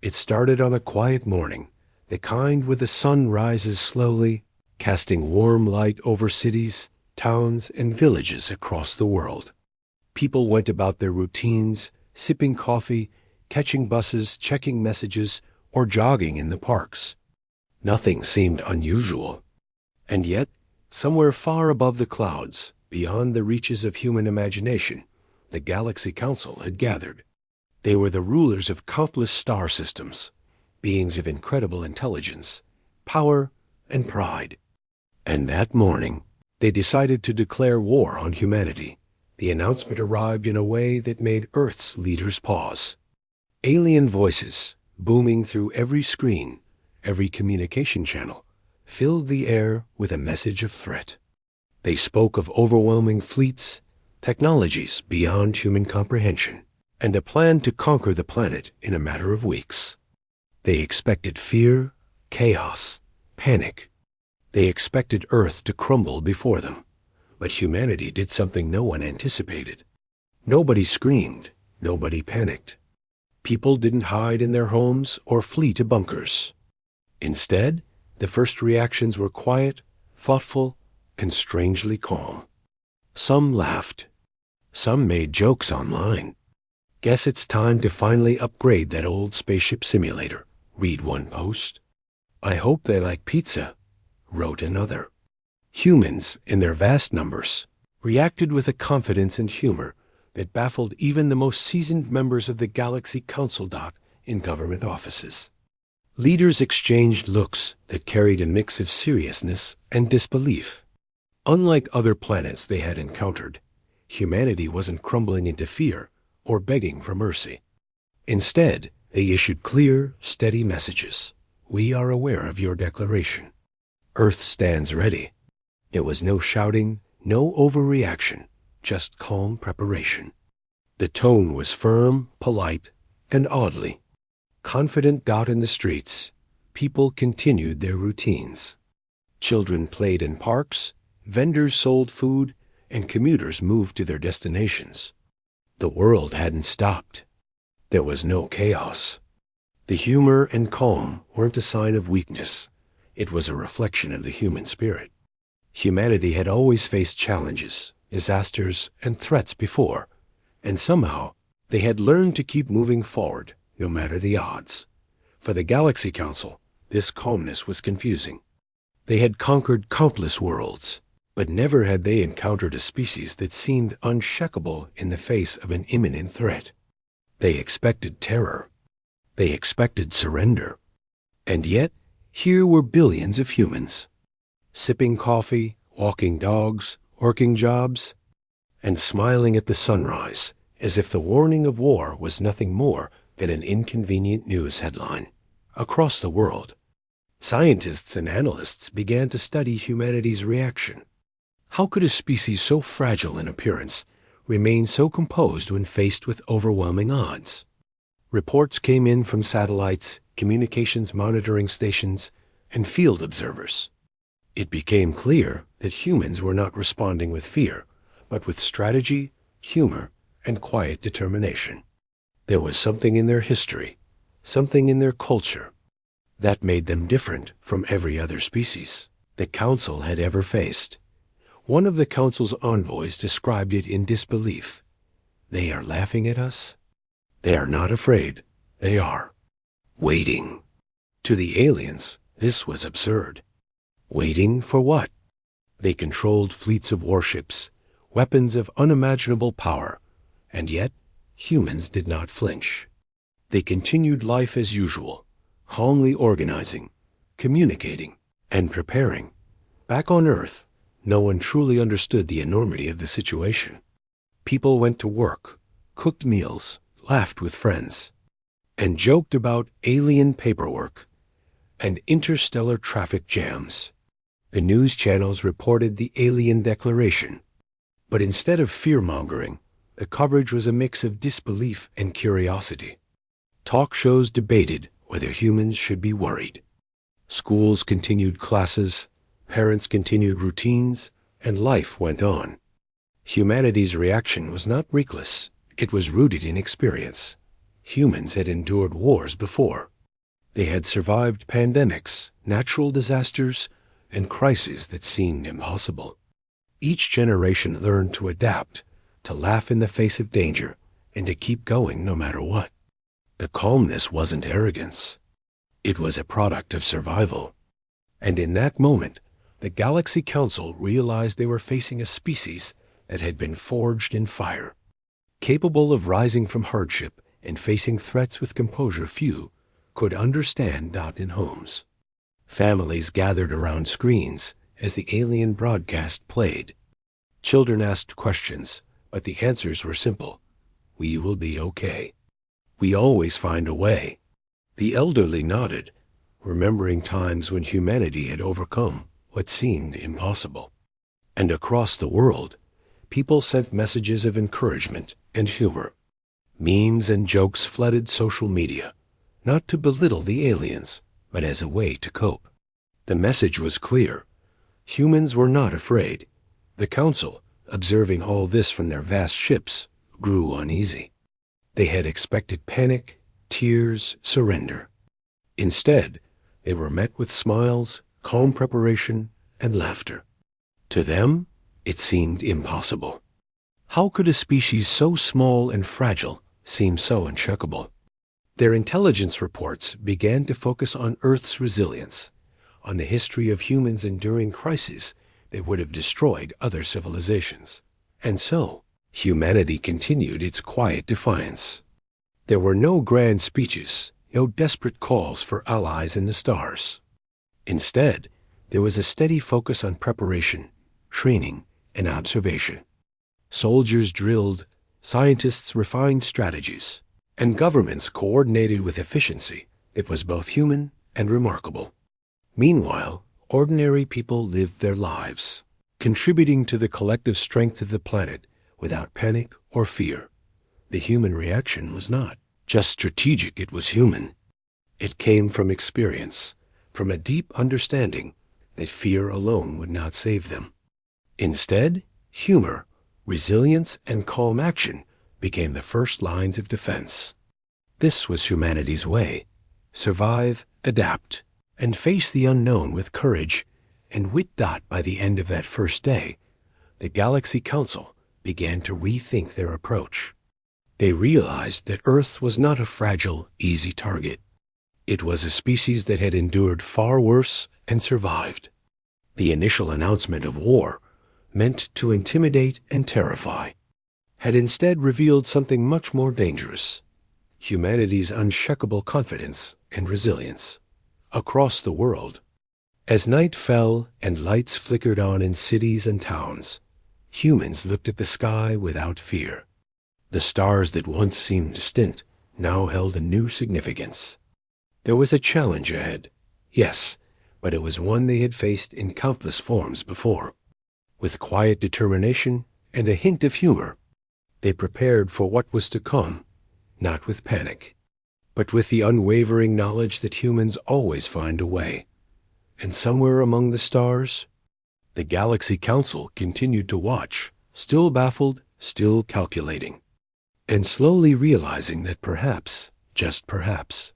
It started on a quiet morning, the kind where the sun rises slowly, casting warm light over cities, towns, and villages across the world. People went about their routines, sipping coffee, catching buses, checking messages, or jogging in the parks. Nothing seemed unusual. And yet, somewhere far above the clouds, beyond the reaches of human imagination, the Galaxy Council had gathered. They were the rulers of countless star systems, beings of incredible intelligence, power, and pride. And that morning, they decided to declare war on humanity. The announcement arrived in a way that made Earth's leaders pause. Alien voices, booming through every screen, every communication channel, filled the air with a message of threat. They spoke of overwhelming fleets, technologies beyond human comprehension, and a plan to conquer the planet in a matter of weeks. They expected fear, chaos, panic. They expected Earth to crumble before them. But humanity did something no one anticipated. Nobody screamed, nobody panicked. People didn't hide in their homes or flee to bunkers. Instead, the first reactions were quiet, thoughtful, and strangely calm. Some laughed. Some made jokes online. "Guess it's time to finally upgrade that old spaceship simulator," read one post. "I hope they like pizza," wrote another. Humans, in their vast numbers, reacted with a confidence and humor that baffled even the most seasoned members of the Galaxy Council in government offices. Leaders exchanged looks that carried a mix of seriousness and disbelief. Unlike other planets they had encountered, humanity wasn't crumbling into fear or begging for mercy. Instead, they issued clear, steady messages. "We are aware of your declaration. Earth stands ready." There was no shouting, no overreaction, just calm preparation. The tone was firm, polite, and oddly confident. In the streets, people continued their routines. Children played in parks, vendors sold food, and commuters moved to their destinations. The world hadn't stopped. There was no chaos. The humor and calm weren't a sign of weakness. It was a reflection of the human spirit. Humanity had always faced challenges, disasters, and threats before, and somehow they had learned to keep moving forward, no matter the odds. For the Galaxy Council, this calmness was confusing. They had conquered countless worlds, but never had they encountered a species that seemed unshakable in the face of an imminent threat. They expected terror. They expected surrender. And yet, here were billions of humans, sipping coffee, walking dogs, working jobs, and smiling at the sunrise, as if the warning of war was nothing more than an inconvenient news headline. Across the world, scientists and analysts began to study humanity's reaction. How could a species so fragile in appearance remain so composed when faced with overwhelming odds? Reports came in from satellites, communications monitoring stations, and field observers. It became clear that humans were not responding with fear, but with strategy, humor, and quiet determination. There was something in their history, something in their culture, that made them different from every other species the Council had ever faced. One of the Council's envoys described it in disbelief. "They are laughing at us? They are not afraid. They are waiting." To the aliens, this was absurd. Waiting for what? They controlled fleets of warships, weapons of unimaginable power, and yet humans did not flinch. They continued life as usual, calmly organizing, communicating, and preparing. Back on Earth, no one truly understood the enormity of the situation. People went to work, cooked meals, laughed with friends, and joked about alien paperwork and interstellar traffic jams. The news channels reported the alien declaration, but instead of fear-mongering, the coverage was a mix of disbelief and curiosity. Talk shows debated whether humans should be worried. Schools continued classes, parents continued routines, and life went on. Humanity's reaction was not reckless. It was rooted in experience. Humans had endured wars before, They had survived pandemics, natural disasters, and crises that seemed impossible. Each generation learned to adapt, to laugh in the face of danger, and to keep going no matter what. The calmness wasn't arrogance. It was a product of survival. And in that moment, the Galaxy Council realized they were facing a species that had been forged in fire, capable of rising from hardship and facing threats with composure few could understand. In homes, families gathered around screens as the alien broadcast played. Children asked questions, but the answers were simple. We will be okay. We always find a way. The elderly nodded, remembering times when humanity had overcome what seemed impossible. And across the world, people sent messages of encouragement and humor. Memes and jokes flooded social media, not to belittle the aliens, but as a way to cope. The message was clear. Humans were not afraid. The Council, observing all this from their vast ships, grew uneasy. They had expected panic, tears, surrender. Instead, they were met with smiles, calm preparation, and laughter. To them, it seemed impossible. How could a species so small and fragile seem so uncheckable? Their intelligence reports began to focus on Earth's resilience, on the history of humans enduring crises that would have destroyed other civilizations. And so, humanity continued its quiet defiance. There were no grand speeches, no desperate calls for allies in the stars. Instead, there was a steady focus on preparation, training, and observation. Soldiers drilled, scientists refined strategies, and governments coordinated with efficiency that was both human and remarkable. Meanwhile, ordinary people lived their lives, contributing to the collective strength of the planet without panic or fear. The human reaction was not just strategic, it was human. It came from experience, from a deep understanding that fear alone would not save them. Instead, humor, resilience, and calm action became the first lines of defense. This was humanity's way: survive, adapt, and face the unknown with courage. And with that, by the end of that first day, the Galaxy Council began to rethink their approach. They realized that Earth was not a fragile, easy target. It was a species that had endured far worse and survived. The initial announcement of war, meant to intimidate and terrify, had instead revealed something much more dangerous: humanity's unshakable confidence and resilience. Across the world, as night fell and lights flickered on in cities and towns, humans looked at the sky without fear. The stars that once seemed distant now held a new significance. There was a challenge ahead, yes, but it was one they had faced in countless forms before. With quiet determination and a hint of humor, they prepared for what was to come, not with panic, but with the unwavering knowledge that humans always find a way. And somewhere among the stars, the Galaxy Council continued to watch, still baffled, still calculating, and slowly realizing that perhaps, just perhaps,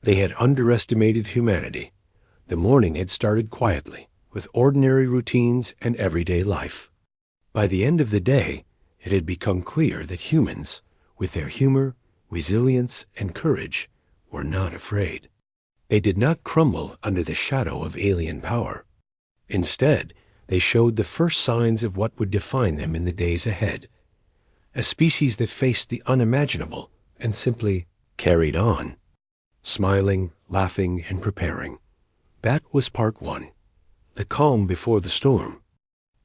they had underestimated humanity. The morning had started quietly, with ordinary routines and everyday life. By the end of the day, it had become clear that humans, with their humor, resilience, and courage, were not afraid. They did not crumble under the shadow of alien power. Instead, they showed the first signs of what would define them in the days ahead: a species that faced the unimaginable and simply carried on, smiling, laughing, and preparing. That was part one: the calm before the storm,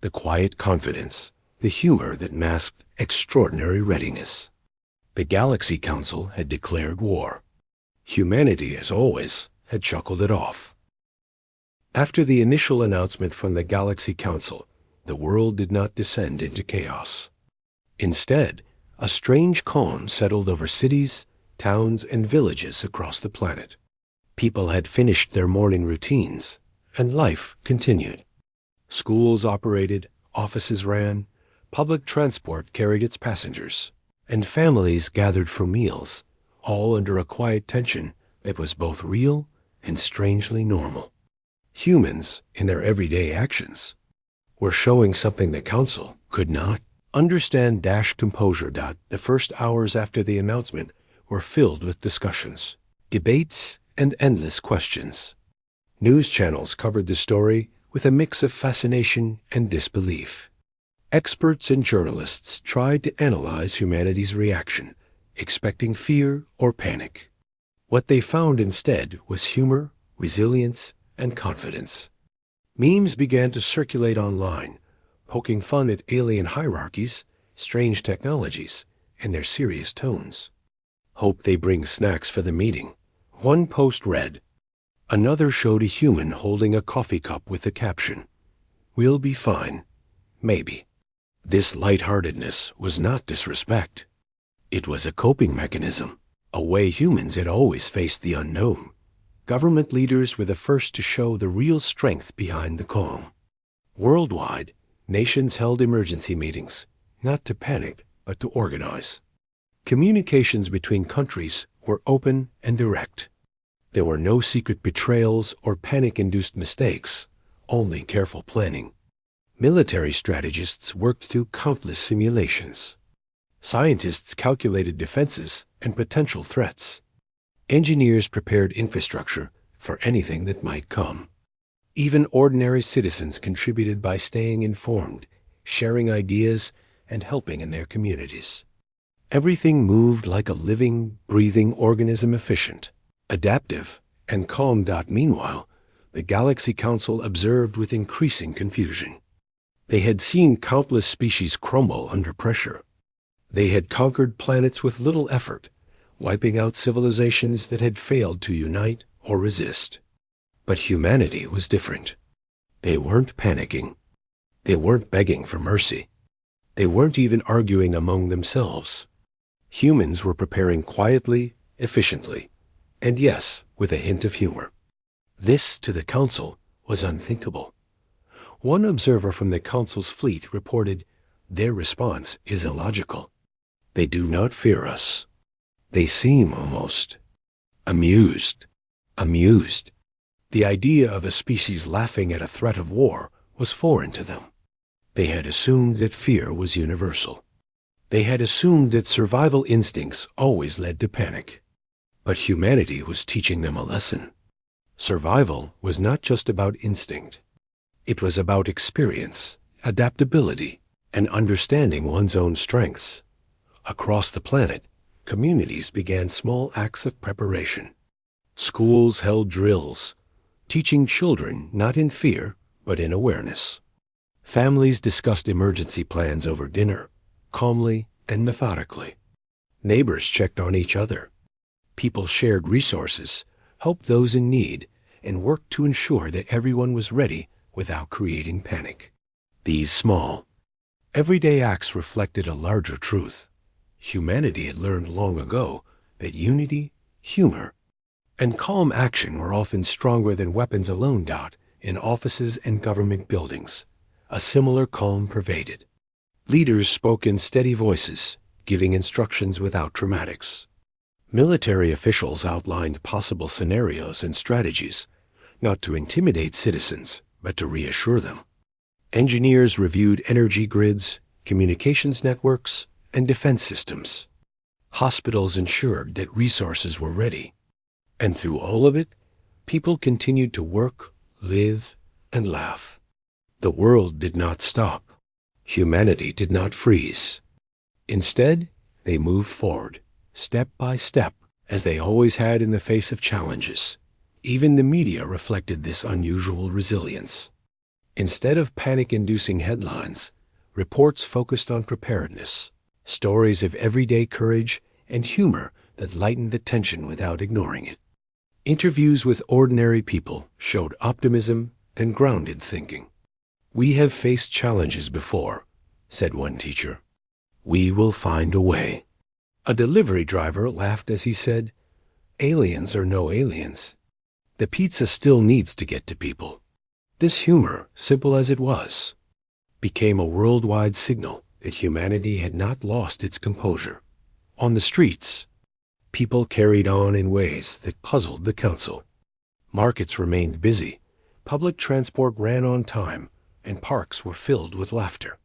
the quiet confidence, the humor that masked extraordinary readiness. The Galaxy Council had declared war. Humanity, as always, had chuckled it off. After the initial announcement from the Galaxy Council, the world did not descend into chaos. Instead, a strange calm settled over cities, towns, and villages across the planet. People had finished their morning routines, and life continued. Schools operated, offices ran, public transport carried its passengers, and families gathered for meals, all under a quiet tension that was both real and strangely normal. Humans, in their everyday actions, were showing something the council could not. Understand composure. The first hours after the announcement were filled with discussions, debates, and endless questions. News channels covered the story with a mix of fascination and disbelief. Experts and journalists tried to analyze humanity's reaction, expecting fear or panic. What they found instead was humor, resilience, and confidence. Memes began to circulate online, poking fun at alien hierarchies, strange technologies, and their serious tones. Hope they bring snacks for the meeting. One post read. Another showed a human holding a coffee cup with the caption, "We'll be fine, maybe." This lightheartedness was not disrespect. It was a coping mechanism, a way humans had always faced the unknown. Government leaders were the first to show the real strength behind the calm. Worldwide, nations held emergency meetings, not to panic, but to organize. Communications between countries were open and direct. There were no secret betrayals or panic-induced mistakes, only careful planning. Military strategists worked through countless simulations. Scientists calculated defenses and potential threats. Engineers prepared infrastructure for anything that might come. Even ordinary citizens contributed by staying informed, sharing ideas, and helping in their communities. Everything moved like a living, breathing organism, efficient, adaptive, and calm. Meanwhile, the Galaxy Council observed with increasing confusion. They had seen countless species crumble under pressure. They had conquered planets with little effort, wiping out civilizations that had failed to unite or resist. But humanity was different. They weren't panicking. They weren't begging for mercy. They weren't even arguing among themselves. Humans were preparing quietly, efficiently, and yes, with a hint of humor. This, to the Council, was unthinkable. One observer from the Council's fleet reported, "Their response is illogical. They do not fear us. They seem almost amused." Amused. The idea of a species laughing at a threat of war was foreign to them. They had assumed that fear was universal. They had assumed that survival instincts always led to panic. But humanity was teaching them a lesson. Survival was not just about instinct. It was about experience, adaptability, and understanding one's own strengths. Across the planet, communities began small acts of preparation. Schools held drills, teaching children not in fear, but in awareness. Families discussed emergency plans over dinner, calmly and methodically. Neighbors checked on each other. People shared resources, helped those in need, and worked to ensure that everyone was ready without creating panic. These small, everyday acts reflected a larger truth. Humanity had learned long ago that unity, humor, and calm action were often stronger than weapons alone. In offices and government buildings, a similar calm pervaded. Leaders spoke in steady voices, giving instructions without dramatics. Military officials outlined possible scenarios and strategies, not to intimidate citizens, but to reassure them. Engineers reviewed energy grids, communications networks, and defense systems. Hospitals ensured that resources were ready. And through all of it, people continued to work, live, and laugh. The world did not stop. Humanity did not freeze. Instead, they moved forward, step by step, as they always had in the face of challenges. Even the media reflected this unusual resilience. Instead of panic-inducing headlines, reports focused on preparedness, stories of everyday courage and humor that lightened the tension without ignoring it. Interviews with ordinary people showed optimism and grounded thinking. "We have faced challenges before," said one teacher. "We will find a way." A delivery driver laughed as he said, "Aliens or no aliens, the pizza still needs to get to people." This humor, simple as it was, became a worldwide signal that humanity had not lost its composure. On the streets, People carried on in ways that puzzled the council. Markets remained busy, public transport ran on time, and parks were filled with laughter.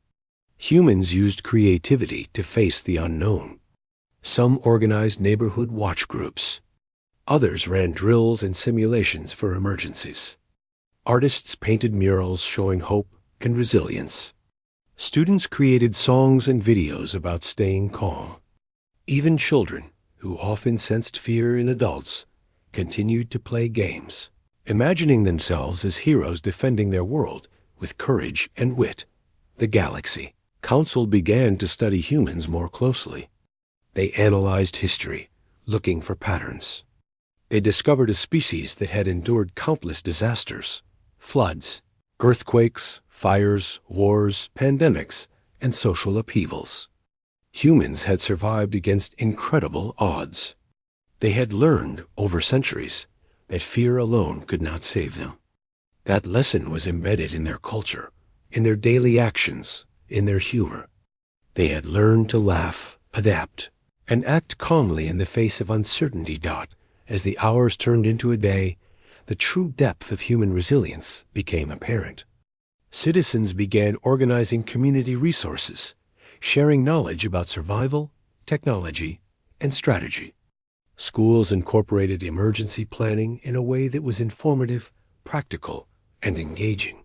Humans used creativity to face the unknown. Some organized neighborhood watch groups. Others ran drills and simulations for emergencies. Artists painted murals showing hope and resilience. Students created songs and videos about staying calm. Even children, who often sensed fear in adults, continued to play games, imagining themselves as heroes defending their world with courage and wit. The Galaxy Council began to study humans more closely. They analyzed history, looking for patterns. They discovered a species that had endured countless disasters, floods, earthquakes, fires, wars, pandemics, and social upheavals. Humans had survived against incredible odds. They had learned over centuries that fear alone could not save them. That lesson was embedded in their culture, in their daily actions, in their humor. They had learned to laugh, adapt, and act calmly in the face of uncertainty. As the hours turned into a day, the true depth of human resilience became apparent. Citizens began organizing community resources, sharing knowledge about survival, technology, and strategy. Schools incorporated emergency planning in a way that was informative, practical, and engaging.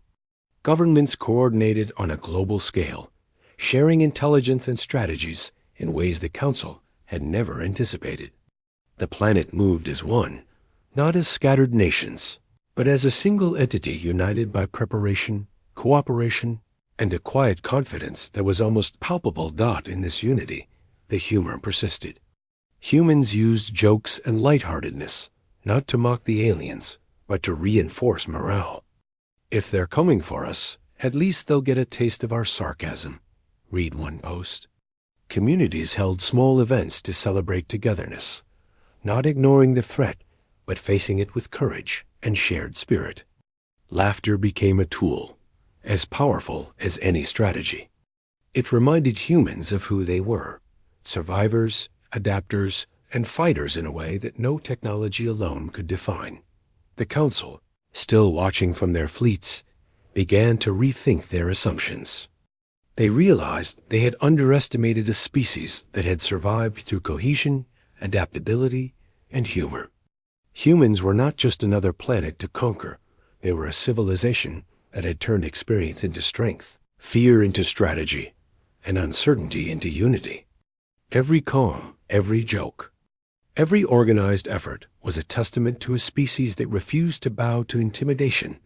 Governments coordinated on a global scale, sharing intelligence and strategies in ways the Council had never anticipated. The planet moved as one, not as scattered nations, but as a single entity united by preparation, cooperation, and a quiet confidence that was almost palpable. In this unity, the humor persisted. Humans used jokes and lightheartedness, not to mock the aliens, but to reinforce morale. If they're coming for us, at least they'll get a taste of our sarcasm, read one post. Communities held small events to celebrate togetherness, not ignoring the threat, but facing it with courage and shared spirit. Laughter became a tool, as powerful as any strategy. It reminded humans of who they were, survivors, adapters, and fighters in a way that no technology alone could define. The Council, still watching from their fleets, began to rethink their assumptions. They realized they had underestimated a species that had survived through cohesion, adaptability, and humor. Humans were not just another planet to conquer. They were a civilization that had turned experience into strength, fear into strategy, and uncertainty into unity. Every calm, every joke, every organized effort was a testament to a species that refused to bow to intimidation,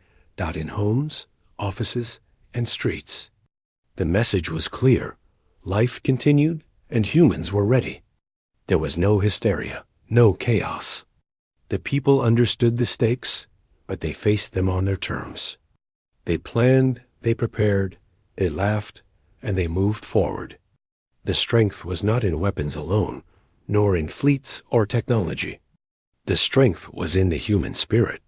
in homes, offices, and streets. The message was clear. Life continued, and humans were ready. There was no hysteria, no chaos. The people understood the stakes, but they faced them on their terms. They planned, they prepared, they laughed, and they moved forward. The strength was not in weapons alone, nor in fleets or technology. The strength was in the human spirit,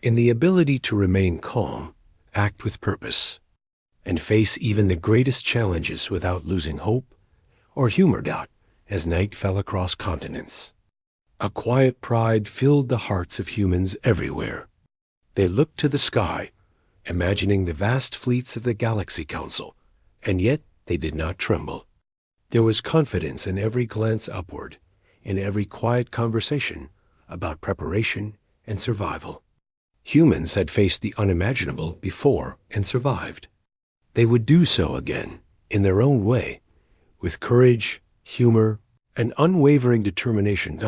in the ability to remain calm, act with purpose, and face even the greatest challenges without losing hope or humor. As night fell across continents, a quiet pride filled the hearts of humans everywhere. They looked to the sky, imagining the vast fleets of the Galaxy Council, and yet they did not tremble. There was confidence in every glance upward, in every quiet conversation about preparation and survival. Humans had faced the unimaginable before and survived. They would do so again, in their own way, with courage, humor, and unwavering determination.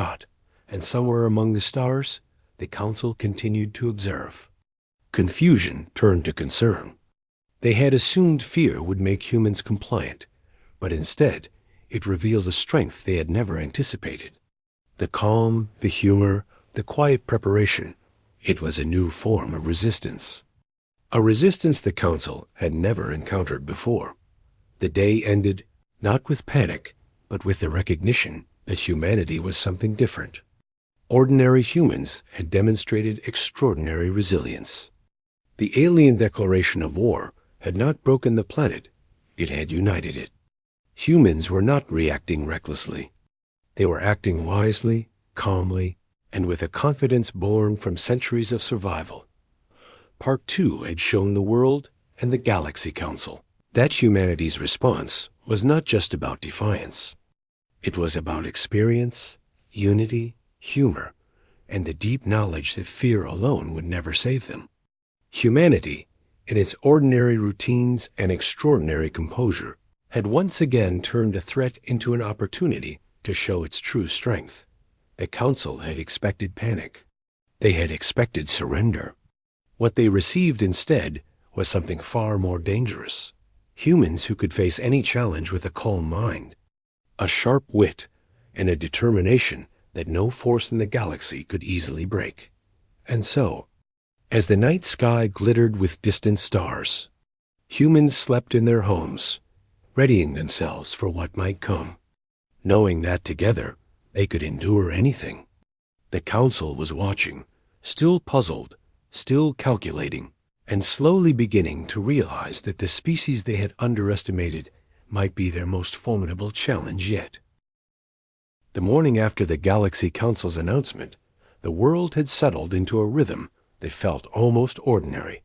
And somewhere among the stars, the Council continued to observe. Confusion turned to concern. They had assumed fear would make humans compliant, but instead, it revealed a strength they had never anticipated. The calm, the humor, the quiet preparation. It was a new form of resistance. A resistance the Council had never encountered before. The day ended, not with panic, but with the recognition that humanity was something different. Ordinary humans had demonstrated extraordinary resilience. The alien declaration of war had not broken the planet, it had united it. Humans were not reacting recklessly. They were acting wisely, calmly, and with a confidence born from centuries of survival. Part 2 had shown the world and the Galaxy Council that humanity's response was not just about defiance. It was about experience, unity, humor, and the deep knowledge that fear alone would never save them. Humanity, in its ordinary routines and extraordinary composure, had once again turned a threat into an opportunity to show its true strength. The Council had expected panic. They had expected surrender. What they received instead was something far more dangerous. Humans who could face any challenge with a calm mind, a sharp wit, and a determination that no force in the galaxy could easily break. And so, as the night sky glittered with distant stars, humans slept in their homes, readying themselves for what might come, knowing that together they could endure anything. The Council was watching, still puzzled, still calculating, and slowly beginning to realize that the species they had underestimated might be their most formidable challenge yet. The morning after the Galaxy Council's announcement, the world had settled into a rhythm that felt almost ordinary.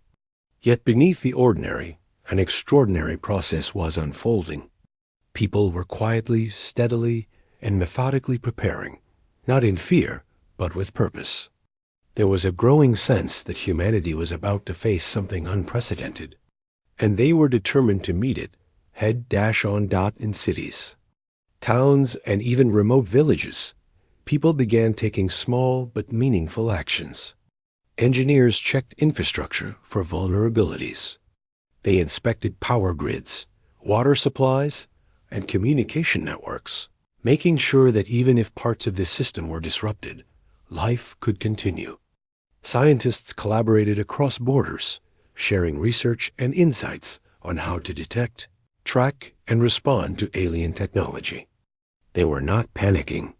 Yet beneath the ordinary, an extraordinary process was unfolding. People were quietly, steadily, and methodically preparing, not in fear, but with purpose. There was a growing sense that humanity was about to face something unprecedented, and they were determined to meet it head-on in cities, towns, and even remote villages. People began taking small but meaningful actions. Engineers checked infrastructure for vulnerabilities. They inspected power grids, water supplies, and communication networks, making sure that even if parts of this system were disrupted, life could continue. Scientists collaborated across borders, sharing research and insights on how to detect, track, and respond to alien technology. They were not panicking.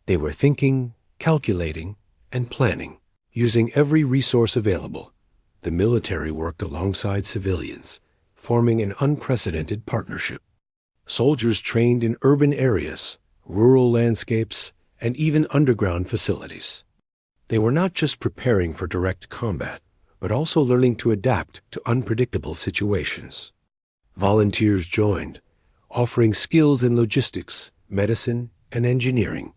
They were thinking, calculating, and planning, using every resource available. The military worked alongside civilians, forming an unprecedented partnership. Soldiers trained in urban areas, rural landscapes, and even underground facilities. They were not just preparing for direct combat, but also learning to adapt to unpredictable situations. Volunteers joined, offering skills in logistics, medicine, and engineering.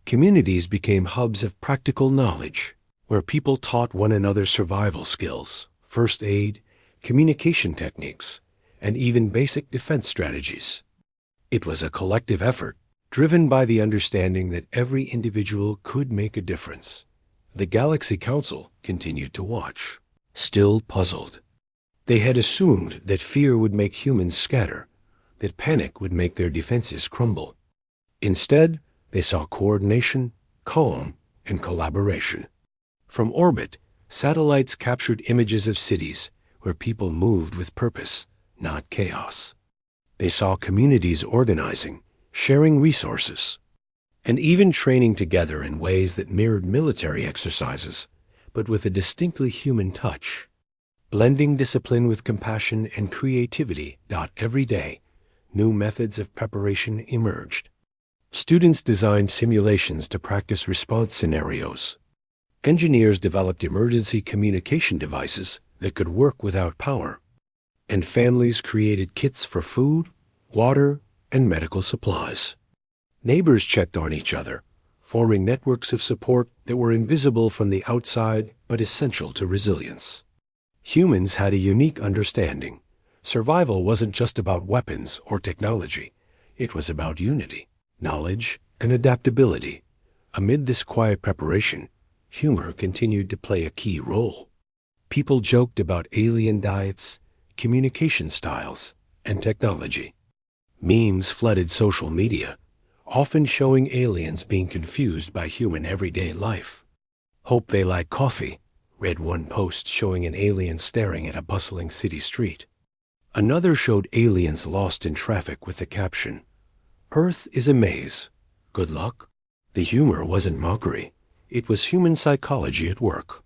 Communities became hubs of practical knowledge, where people taught one another survival skills, first aid, communication techniques, and even basic defense strategies. It was a collective effort, driven by the understanding that every individual could make a difference. The Galaxy Council continued to watch, still puzzled. They had assumed that fear would make humans scatter, that panic would make their defenses crumble. Instead, they saw coordination, calm, and collaboration. From orbit, satellites captured images of cities where people moved with purpose, not chaos. They saw communities organizing, sharing resources, and even training together in ways that mirrored military exercises, but with a distinctly human touch. Blending discipline with compassion and creativity. Every day, new methods of preparation emerged. Students designed simulations to practice response scenarios. Engineers developed emergency communication devices that could work without power. And families created kits for food, water, and medical supplies. Neighbors checked on each other, forming networks of support that were invisible from the outside but essential to resilience. Humans had a unique understanding. Survival wasn't just about weapons or technology. It was about unity, knowledge, and adaptability. Amid this quiet preparation, humor continued to play a key role. People joked about alien diets, communication styles, and technology. Memes flooded social media, often showing aliens being confused by human everyday life. "Hope they like coffee," read one post showing an alien staring at a bustling city street. Another showed aliens lost in traffic with the caption, "Earth is a maze. Good luck." The humor wasn't mockery. It was human psychology at work.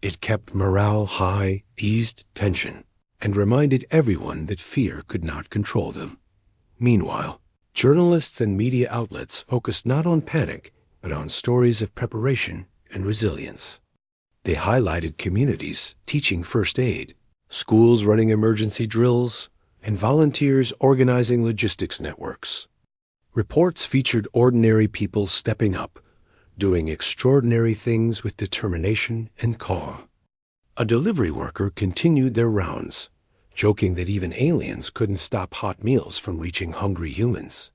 It kept morale high, eased tension, and reminded everyone that fear could not control them. Meanwhile, journalists and media outlets focused not on panic, but on stories of preparation and resilience. They highlighted communities teaching first aid, schools running emergency drills, and volunteers organizing logistics networks. Reports featured ordinary people stepping up, doing extraordinary things with determination and calm. A delivery worker continued their rounds, joking that even aliens couldn't stop hot meals from reaching hungry humans.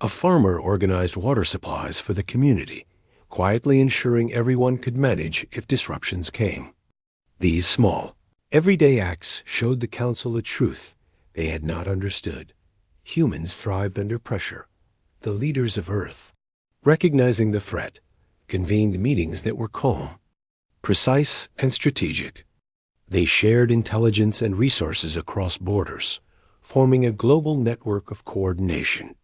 A farmer organized water supplies for the community, quietly ensuring everyone could manage if disruptions came. These small, everyday acts showed the council a truth they had not understood. Humans thrived under pressure. The leaders of Earth, recognizing the threat, convened meetings that were calm, precise, and strategic. They shared intelligence and resources across borders, forming a global network of coordination.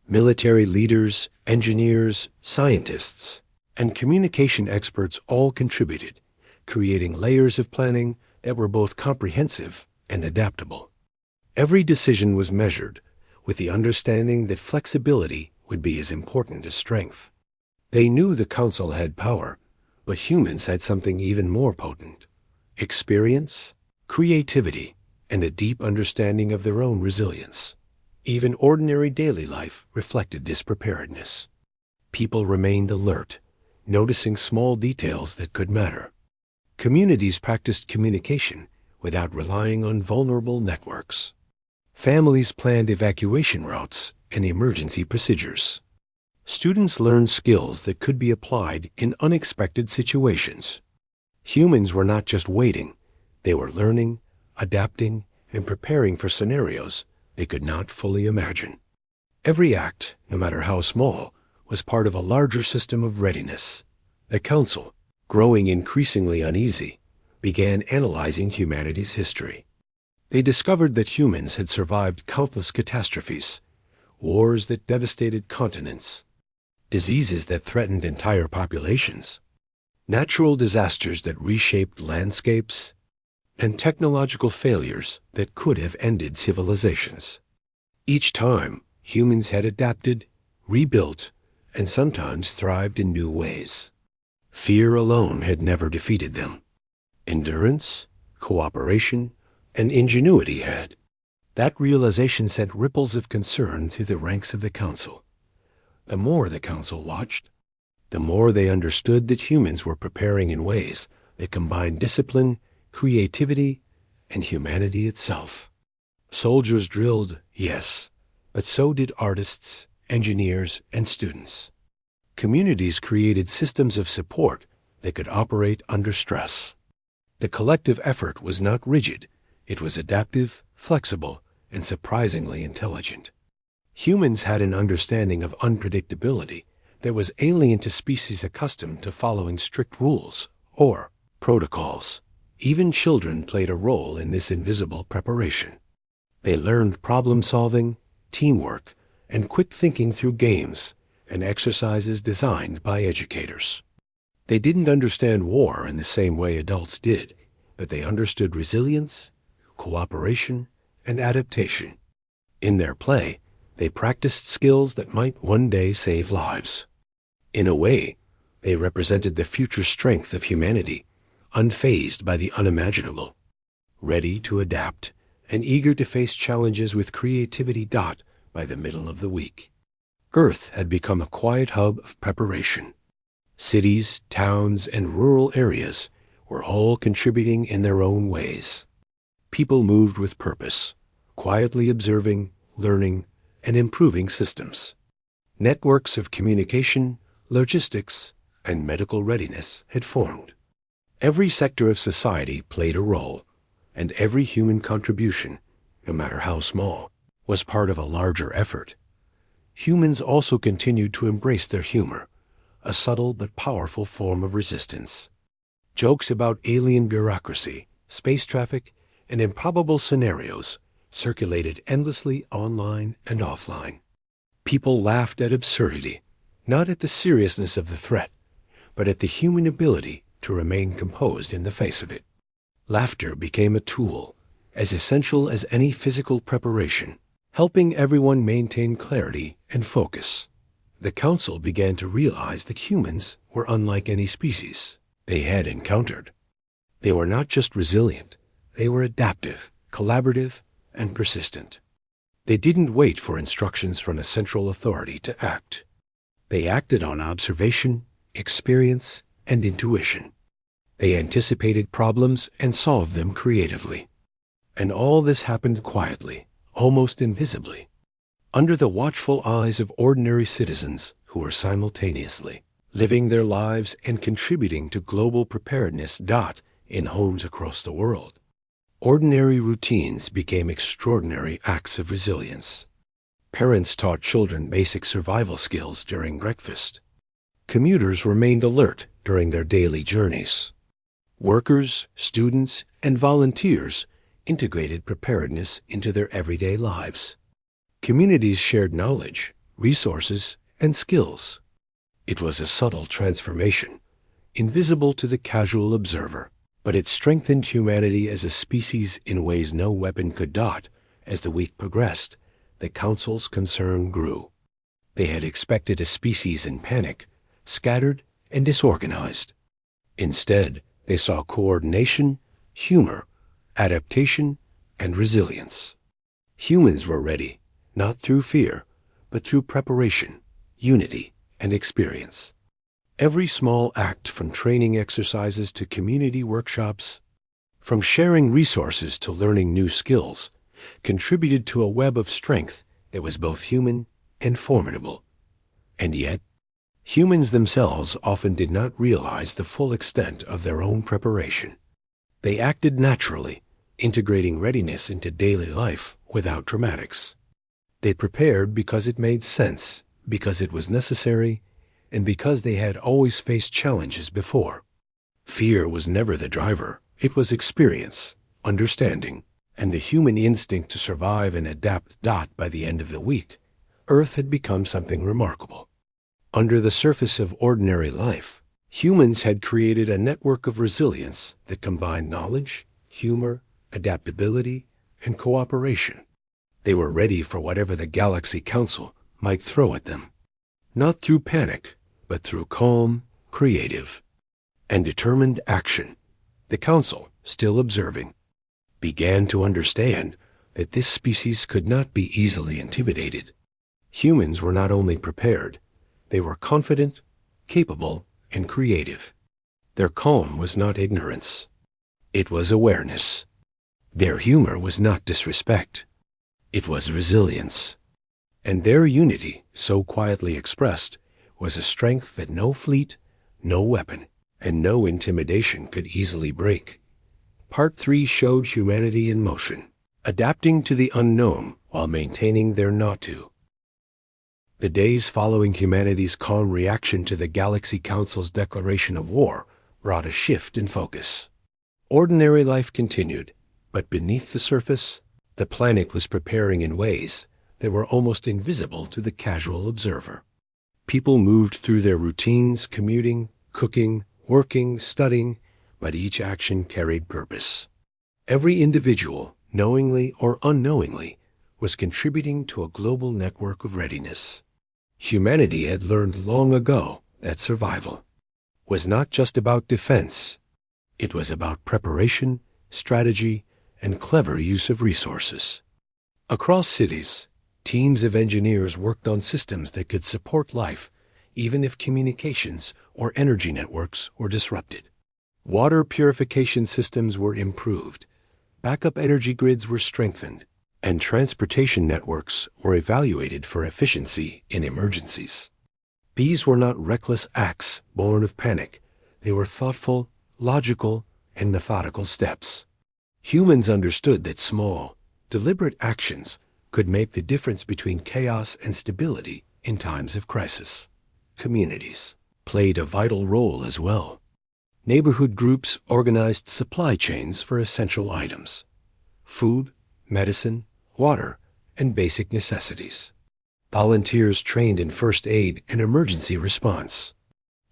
Military leaders, engineers, scientists, and communication experts all contributed, creating layers of planning that were both comprehensive and adaptable. Every decision was measured, with the understanding that flexibility would be as important as strength. They knew the council had power, but humans had something even more potent: experience, creativity, and a deep understanding of their own resilience. Even ordinary daily life reflected this preparedness. People remained alert, noticing small details that could matter. Communities practiced communication without relying on vulnerable networks. Families planned evacuation routes and emergency procedures. Students learned skills that could be applied in unexpected situations. Humans were not just waiting, they were learning, adapting, and preparing for scenarios they could not fully imagine. Every act, no matter how small, was part of a larger system of readiness. The council, growing increasingly uneasy, began analyzing humanity's history. They discovered that humans had survived countless catastrophes, wars that devastated continents, diseases that threatened entire populations, natural disasters that reshaped landscapes, and technological failures that could have ended civilizations. Each time, humans had adapted, rebuilt, and sometimes thrived in new ways. Fear alone had never defeated them. Endurance, cooperation, and ingenuity had. That realization sent ripples of concern through the ranks of the council. The more the council watched, the more they understood that humans were preparing in ways that combined discipline, creativity, and humanity itself. Soldiers drilled, yes, but so did artists, engineers, and students. Communities created systems of support that could operate under stress. The collective effort was not rigid, it was adaptive, flexible, and surprisingly intelligent. Humans had an understanding of unpredictability that was alien to species accustomed to following strict rules or protocols. Even children played a role in this invisible preparation. They learned problem-solving, teamwork, and quick thinking through games and exercises designed by educators. They didn't understand war in the same way adults did, but they understood resilience, cooperation, and adaptation. In their play, they practiced skills that might one day save lives. In a way, they represented the future strength of humanity, unfazed by the unimaginable, ready to adapt and eager to face challenges with creativity. By the middle of the week, Earth had become a quiet hub of preparation. Cities, towns, and rural areas were all contributing in their own ways. People moved with purpose, quietly observing, learning, and improving systems. Networks of communication, logistics, and medical readiness had formed. Every sector of society played a role, and every human contribution, no matter how small, was part of a larger effort. Humans also continued to embrace their humor, a subtle but powerful form of resistance. Jokes about alien bureaucracy, space traffic, and improbable scenarios circulated endlessly online and offline. People laughed at absurdity, not at the seriousness of the threat, but at the human ability to remain composed in the face of it. Laughter became a tool, as essential as any physical preparation, helping everyone maintain clarity and focus. the council began to realize that humans were unlike any species they had encountered. They were not just resilient, they were adaptive, collaborative, and persistent. They didn't wait for instructions from a central authority to act. They acted on observation, experience, and intuition. They anticipated problems and solved them creatively. And all this happened quietly, almost invisibly, under the watchful eyes of ordinary citizens who were simultaneously living their lives and contributing to global preparedness. In homes across the world, ordinary routines became extraordinary acts of resilience. Parents taught children basic survival skills during breakfast. Commuters remained alert during their daily journeys. Workers, students, and volunteers integrated preparedness into their everyday lives. Communities shared knowledge, resources, and skills. It was a subtle transformation, invisible to the casual observer, but it strengthened humanity as a species in ways no weapon could. As the week progressed, the council's concern grew. They had expected a species in panic, scattered and disorganized. Instead, they saw coordination, humor, adaptation, and resilience. Humans were ready, not through fear, but through preparation, unity, and experience. Every small act, from training exercises to community workshops, from sharing resources to learning new skills, contributed to a web of strength that was both human and formidable. And yet, humans themselves often did not realize the full extent of their own preparation. They acted naturally, integrating readiness into daily life without dramatics. They prepared because it made sense, because it was necessary, and because they had always faced challenges before. Fear was never the driver. It was experience, understanding, and the human instinct to survive and adapt. By the end of the week, Earth had become something remarkable. Under the surface of ordinary life, humans had created a network of resilience that combined knowledge, humor, adaptability, and cooperation. They were ready for whatever the Galaxy Council might throw at them. Not through panic, but through calm, creative, and determined action. The council, still observing, began to understand that this species could not be easily intimidated. Humans were not only prepared, they were confident, capable, and creative. Their calm was not ignorance. It was awareness. Their humor was not disrespect. It was resilience. And their unity, so quietly expressed, was a strength that no fleet, no weapon, and no intimidation could easily break. Part 3 showed humanity in motion, adapting to the unknown while maintaining their not to. The days following humanity's calm reaction to the Galaxy Council's declaration of war brought a shift in focus. Ordinary life continued, but beneath the surface, the planet was preparing in ways that were almost invisible to the casual observer. People moved through their routines, commuting, cooking, working, studying, but each action carried purpose. Every individual, knowingly or unknowingly, was contributing to a global network of readiness. Humanity had learned long ago that survival was not just about defense. It was about preparation, strategy, and clever use of resources. Across cities, teams of engineers worked on systems that could support life, even if communications or energy networks were disrupted. Water purification systems were improved, backup energy grids were strengthened, and transportation networks were evaluated for efficiency in emergencies. These were not reckless acts born of panic. They were thoughtful, logical, and methodical steps. Humans understood that small, deliberate actions could make the difference between chaos and stability in times of crisis. Communities played a vital role as well. Neighborhood groups organized supply chains for essential items: food, medicine, water, and basic necessities. Volunteers trained in first aid and emergency response.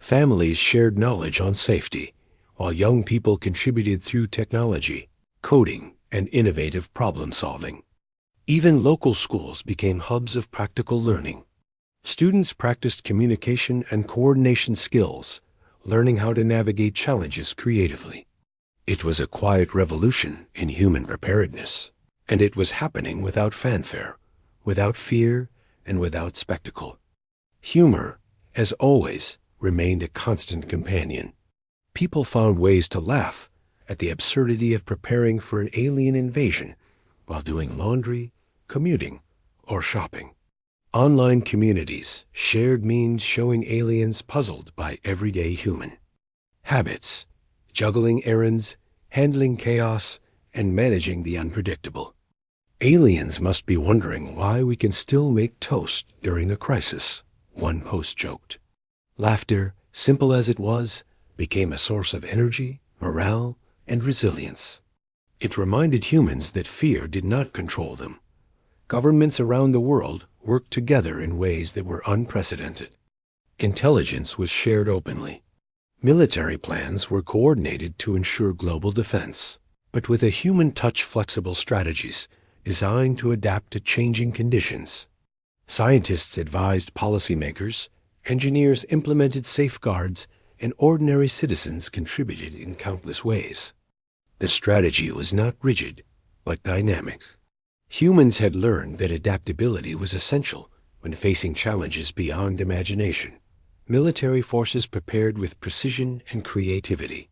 Families shared knowledge on safety, while young people contributed through technology, coding, and innovative problem solving. Even local schools became hubs of practical learning. Students practiced communication and coordination skills, learning how to navigate challenges creatively. It was a quiet revolution in human preparedness, and it was happening without fanfare, without fear, and without spectacle. Humor, as always, remained a constant companion. People found ways to laugh at the absurdity of preparing for an alien invasion while doing laundry, commuting, or shopping. Online communities shared memes showing aliens puzzled by everyday human habits, juggling errands, handling chaos, and managing the unpredictable. Aliens must be wondering why we can still make toast during a crisis, one post joked. Laughter, simple as it was, became a source of energy, morale, and resilience. It reminded humans that fear did not control them. Governments around the world worked together in ways that were unprecedented. Intelligence was shared openly. Military plans were coordinated to ensure global defense, but with a human touch, flexible strategies designed to adapt to changing conditions. Scientists advised policymakers, engineers implemented safeguards, and ordinary citizens contributed in countless ways. The strategy was not rigid, but dynamic. Humans had learned that adaptability was essential when facing challenges beyond imagination. Military forces prepared with precision and creativity.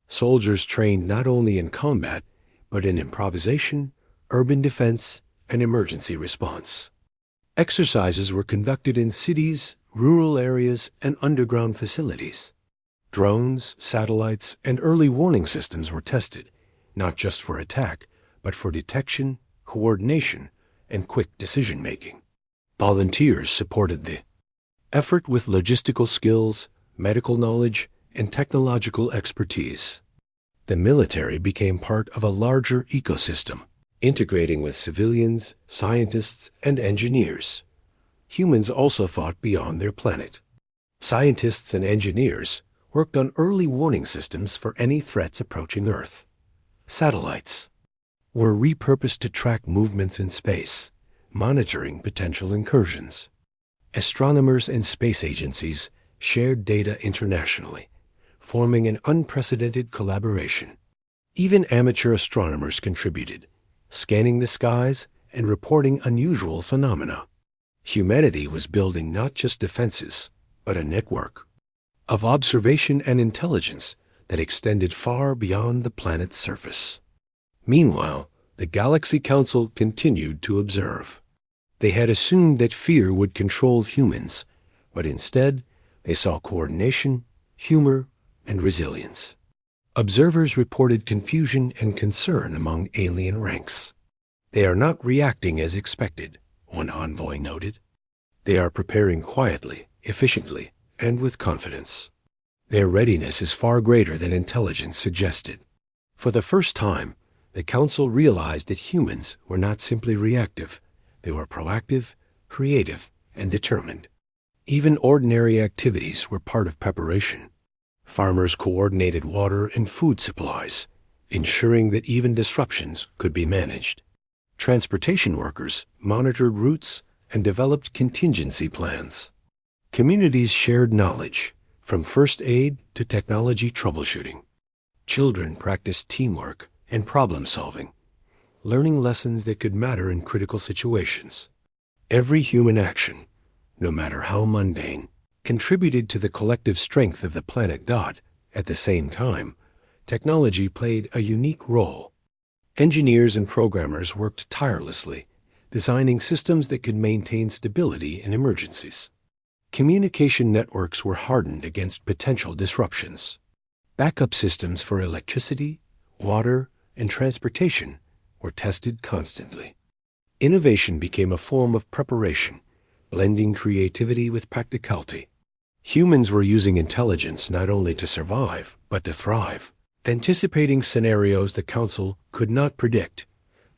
Soldiers trained not only in combat, but in improvisation, urban defense, and emergency response. Exercises were conducted in cities, rural areas, and underground facilities. Drones, satellites, and early warning systems were tested, not just for attack, but for detection, coordination, and quick decision-making. Volunteers supported the effort with logistical skills, medical knowledge, and technological expertise. The military became part of a larger ecosystem, integrating with civilians, scientists, and engineers. Humans also thought beyond their planet. Scientists and engineers worked on early warning systems for any threats approaching Earth. Satellites were repurposed to track movements in space, monitoring potential incursions. Astronomers and space agencies shared data internationally, forming an unprecedented collaboration. Even amateur astronomers contributed, scanning the skies and reporting unusual phenomena. Humanity was building not just defenses, but a network of observation and intelligence that extended far beyond the planet's surface. Meanwhile, the Galaxy Council continued to observe. They had assumed that fear would control humans, but instead they saw coordination, humor, and resilience. Observers reported confusion and concern among alien ranks. They are not reacting as expected, one envoy noted. They are preparing quietly, efficiently, and with confidence. Their readiness is far greater than intelligence suggested. For the first time, the Council realized that humans were not simply reactive. They were proactive, creative, and determined. Even ordinary activities were part of preparation. Farmers coordinated water and food supplies, ensuring that even disruptions could be managed. Transportation workers monitored routes and developed contingency plans. Communities shared knowledge, from first aid to technology troubleshooting. Children practiced teamwork and problem solving, learning lessons that could matter in critical situations. Every human action, no matter how mundane, contributed to the collective strength of the planet. At the same time, technology played a unique role. Engineers and programmers worked tirelessly, designing systems that could maintain stability in emergencies. Communication networks were hardened against potential disruptions. Backup systems for electricity, water, and transportation were tested constantly. Innovation became a form of preparation, blending creativity with practicality. Humans were using intelligence not only to survive, but to thrive. Anticipating scenarios the Council could not predict,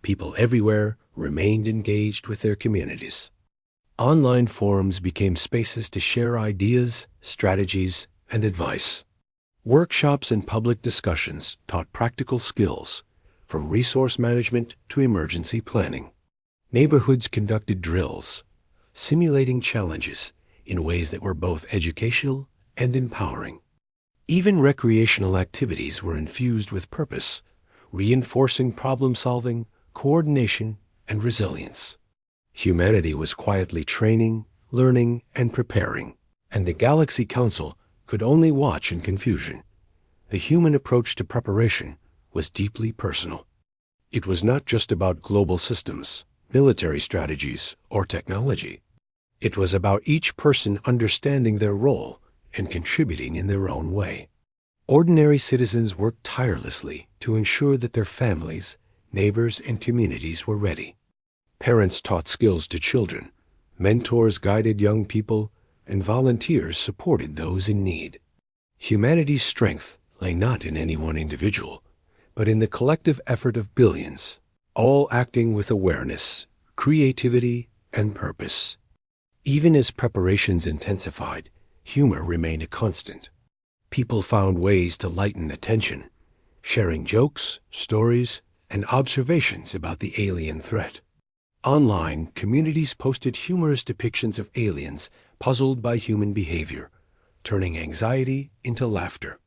people everywhere remained engaged with their communities. Online forums became spaces to share ideas, strategies, and advice. Workshops and public discussions taught practical skills, from resource management to emergency planning. Neighborhoods conducted drills, simulating challenges in ways that were both educational and empowering. Even recreational activities were infused with purpose, reinforcing problem-solving, coordination, and resilience. Humanity was quietly training, learning, and preparing, and the Galaxy Council could only watch in confusion. The human approach to preparation was deeply personal. It was not just about global systems, military strategies, or technology. It was about each person understanding their role and contributing in their own way. Ordinary citizens worked tirelessly to ensure that their families, neighbors, and communities were ready. Parents taught skills to children, mentors guided young people, and volunteers supported those in need. Humanity's strength lay not in any one individual, but in the collective effort of billions, all acting with awareness, creativity, and purpose. Even as preparations intensified, humor remained a constant. People found ways to lighten the tension, sharing jokes, stories, and observations about the alien threat. Online, communities posted humorous depictions of aliens puzzled by human behavior, turning anxiety into laughter.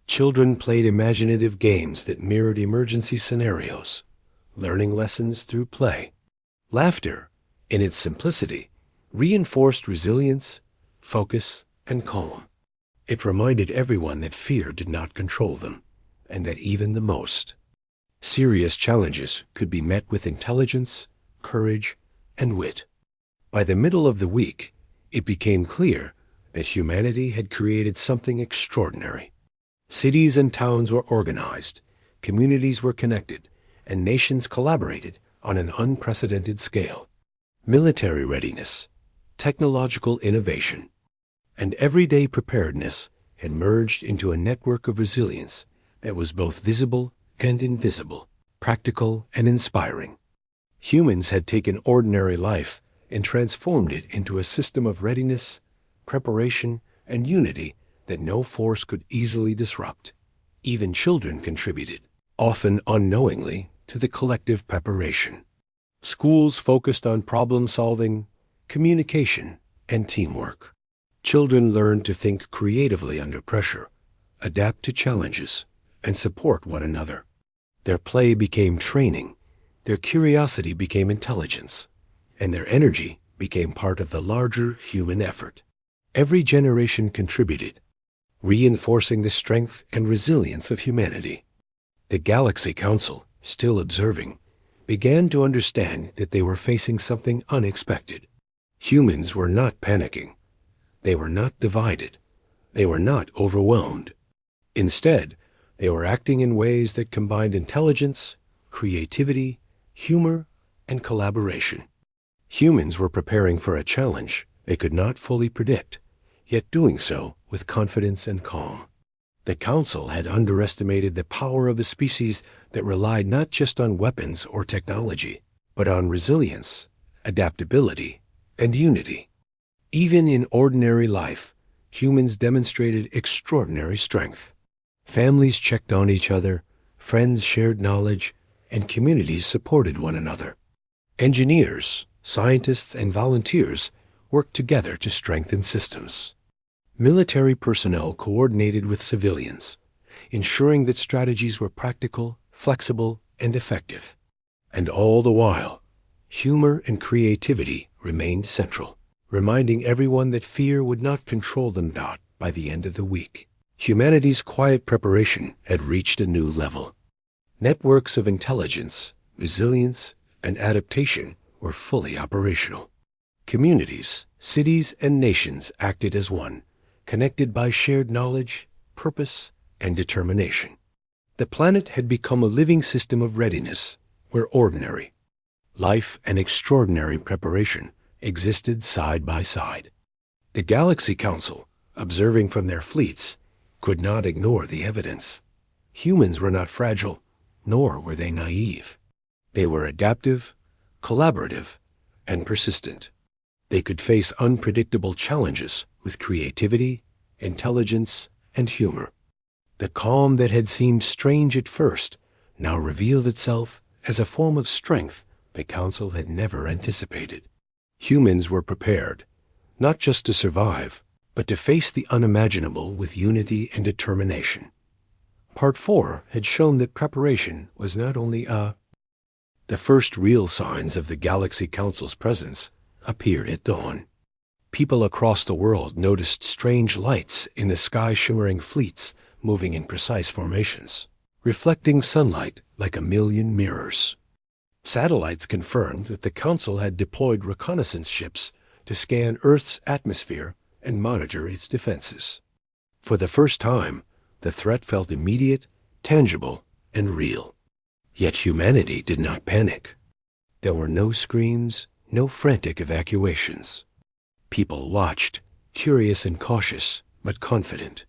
Children played imaginative games that mirrored emergency scenarios, learning lessons through play. Laughter, in its simplicity, reinforced resilience, focus, and calm. It reminded everyone that fear did not control them, and that even the most serious challenges could be met with intelligence, courage, and wit. By the middle of the week, it became clear that humanity had created something extraordinary. Cities and towns were organized, communities were connected, and nations collaborated on an unprecedented scale. Military readiness, technological innovation, and everyday preparedness had merged into a network of resilience that was both visible and invisible, practical and inspiring. Humans had taken ordinary life and transformed it into a system of readiness, preparation, and unity that no force could easily disrupt. Even children contributed, often unknowingly, to the collective preparation. Schools focused on problem-solving, communication, and teamwork. Children learned to think creatively under pressure, adapt to challenges, and support one another. Their play became training, their curiosity became intelligence, and their energy became part of the larger human effort. Every generation contributed, reinforcing the strength and resilience of humanity. The Galaxy Council, still observing, began to understand that they were facing something unexpected. Humans were not panicking. They were not divided. They were not overwhelmed. Instead, they were acting in ways that combined intelligence, creativity, humor, and collaboration. Humans were preparing for a challenge they could not fully predict, yet doing so with confidence and calm. The Council had underestimated the power of a species that relied not just on weapons or technology, but on resilience, adaptability, and unity. Even in ordinary life, humans demonstrated extraordinary strength. Families checked on each other, friends shared knowledge, and communities supported one another. Engineers, scientists, and volunteers worked together to strengthen systems. Military personnel coordinated with civilians, ensuring that strategies were practical, flexible, and effective. And all the while, humor and creativity remained central, reminding everyone that fear would not control them by the end of the week. Humanity's quiet preparation had reached a new level. Networks of intelligence, resilience, and adaptation were fully operational. Communities, cities, and nations acted as one, connected by shared knowledge, purpose, and determination. The planet had become a living system of readiness, where ordinary life and extraordinary preparation existed side by side. The Galaxy Council, observing from their fleets, could not ignore the evidence. Humans were not fragile, nor were they naive. They were adaptive, collaborative, and persistent. They could face unpredictable challenges with creativity, intelligence, and humor. The calm that had seemed strange at first now revealed itself as a form of strength the Council had never anticipated. Humans were prepared, not just to survive, but to face the unimaginable with unity and determination. Part 4 had shown that preparation was not only The first real signs of the Galaxy Council's presence appeared at dawn. People across the world noticed strange lights in the sky, shimmering fleets moving in precise formations, reflecting sunlight like a million mirrors. Satellites confirmed that the Council had deployed reconnaissance ships to scan Earth's atmosphere and monitor its defenses. For the first time, the threat felt immediate, tangible, and real. Yet humanity did not panic. There were no screams, no frantic evacuations. People watched, curious and cautious, but confident.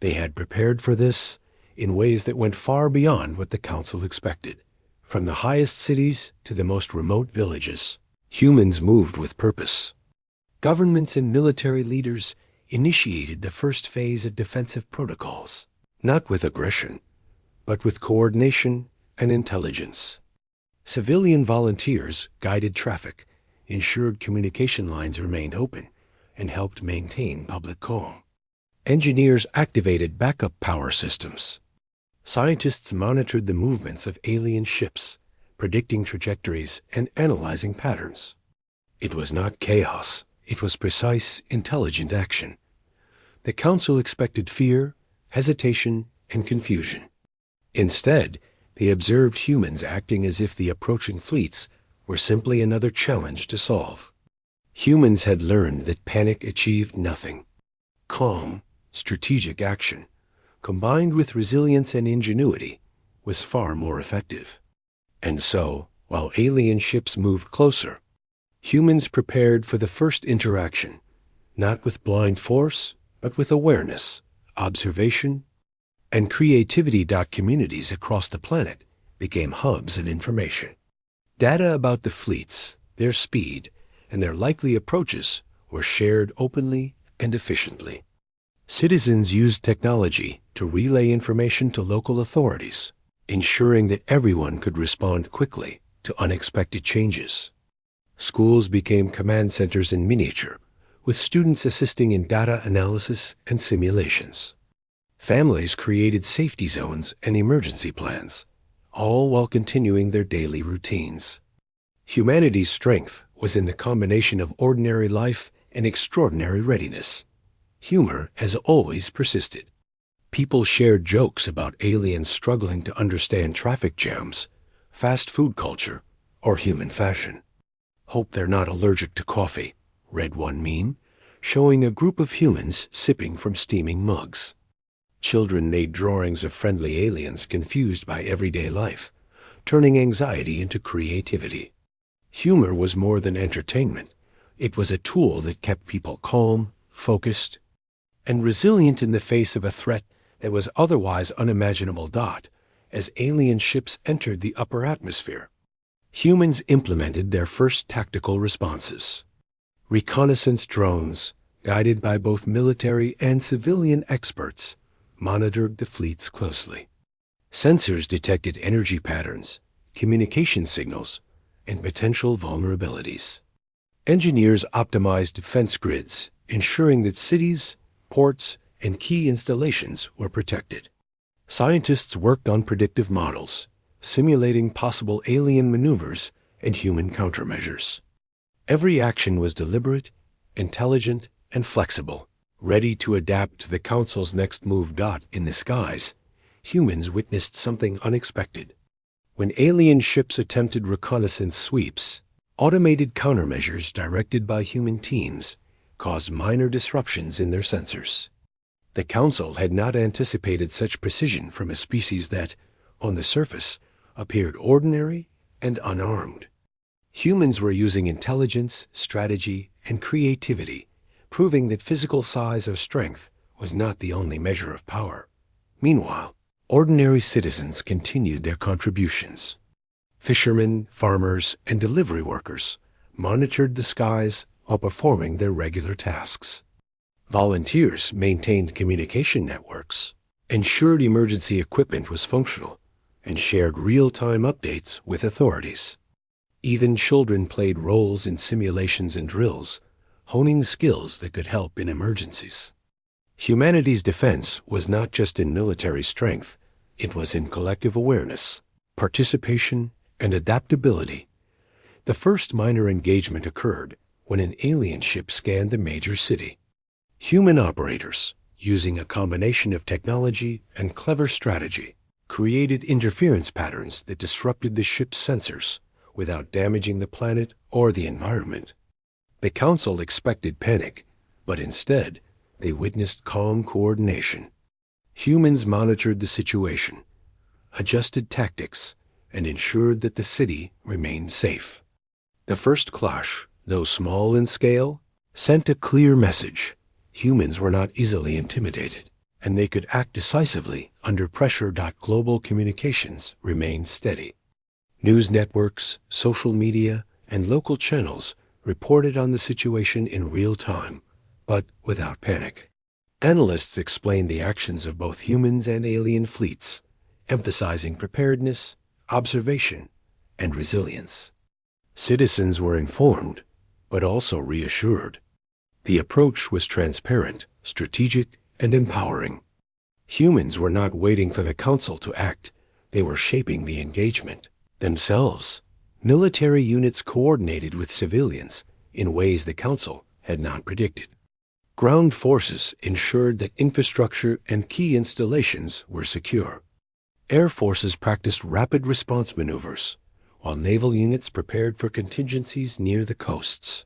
They had prepared for this in ways that went far beyond what the Council expected. From the highest cities to the most remote villages, humans moved with purpose. Governments and military leaders initiated the first phase of defensive protocols, not with aggression, but with coordination and intelligence. Civilian volunteers guided traffic, ensured communication lines remained open, and helped maintain public calm. Engineers activated backup power systems. Scientists monitored the movements of alien ships, predicting trajectories and analyzing patterns. It was not chaos. It was precise, intelligent action. The Council expected fear, hesitation, and confusion. Instead, they observed humans acting as if the approaching fleets were simply another challenge to solve. Humans had learned that panic achieved nothing. Calm, strategic action, combined with resilience and ingenuity, was far more effective. And so, while alien ships moved closer, humans prepared for the first interaction, not with blind force, but with awareness, observation, and creativity. Communities across the planet became hubs of information. Data about the fleets, their speed, and their likely approaches were shared openly and efficiently. Citizens used technology to relay information to local authorities, ensuring that everyone could respond quickly to unexpected changes. Schools became command centers in miniature, with students assisting in data analysis and simulations. Families created safety zones and emergency plans, all while continuing their daily routines. Humanity's strength was in the combination of ordinary life and extraordinary readiness. Humor has always persisted. People shared jokes about aliens struggling to understand traffic jams, fast food culture, or human fashion. "Hope they're not allergic to coffee," read one meme, showing a group of humans sipping from steaming mugs. Children made drawings of friendly aliens confused by everyday life, turning anxiety into creativity. Humor was more than entertainment. It was a tool that kept people calm, focused, and resilient in the face of a threat that was otherwise unimaginable. As alien ships entered the upper atmosphere, humans implemented their first tactical responses. Reconnaissance drones, guided by both military and civilian experts, monitored the fleets closely. Sensors detected energy patterns, communication signals, and potential vulnerabilities. Engineers optimized defense grids, ensuring that cities, ports, and key installations were protected. Scientists worked on predictive models, simulating possible alien maneuvers and human countermeasures. Every action was deliberate, intelligent, and flexible, ready to adapt to the Council's next move. In the skies, humans witnessed something unexpected. When alien ships attempted reconnaissance sweeps, automated countermeasures directed by human teams caused minor disruptions in their sensors. The Council had not anticipated such precision from a species that, on the surface, appeared ordinary and unarmed. Humans were using intelligence, strategy, and creativity, proving that physical size or strength was not the only measure of power. Meanwhile, ordinary citizens continued their contributions. Fishermen, farmers, and delivery workers monitored the skies while performing their regular tasks. Volunteers maintained communication networks, ensured emergency equipment was functional, and shared real-time updates with authorities. Even children played roles in simulations and drills, honing skills that could help in emergencies. Humanity's defense was not just in military strength, it was in collective awareness, participation, and adaptability. The first minor engagement occurred when an alien ship scanned a major city. Human operators, using a combination of technology and clever strategy, created interference patterns that disrupted the ship's sensors without damaging the planet or the environment. The Council expected panic, but instead, they witnessed calm coordination. Humans monitored the situation, adjusted tactics, and ensured that the city remained safe. The first clash, though small in scale, sent a clear message. Humans were not easily intimidated, and they could act decisively under pressure. Global communications remained steady. News networks, social media, and local channels reported on the situation in real time, but without panic. Analysts explained the actions of both humans and alien fleets, emphasizing preparedness, observation, and resilience. Citizens were informed, but also reassured. The approach was transparent, strategic, and empowering. Humans were not waiting for the Council to act, they were shaping the engagement themselves. Military units coordinated with civilians in ways the Council had not predicted. Ground forces ensured that infrastructure and key installations were secure. Air forces practiced rapid response maneuvers, while naval units prepared for contingencies near the coasts.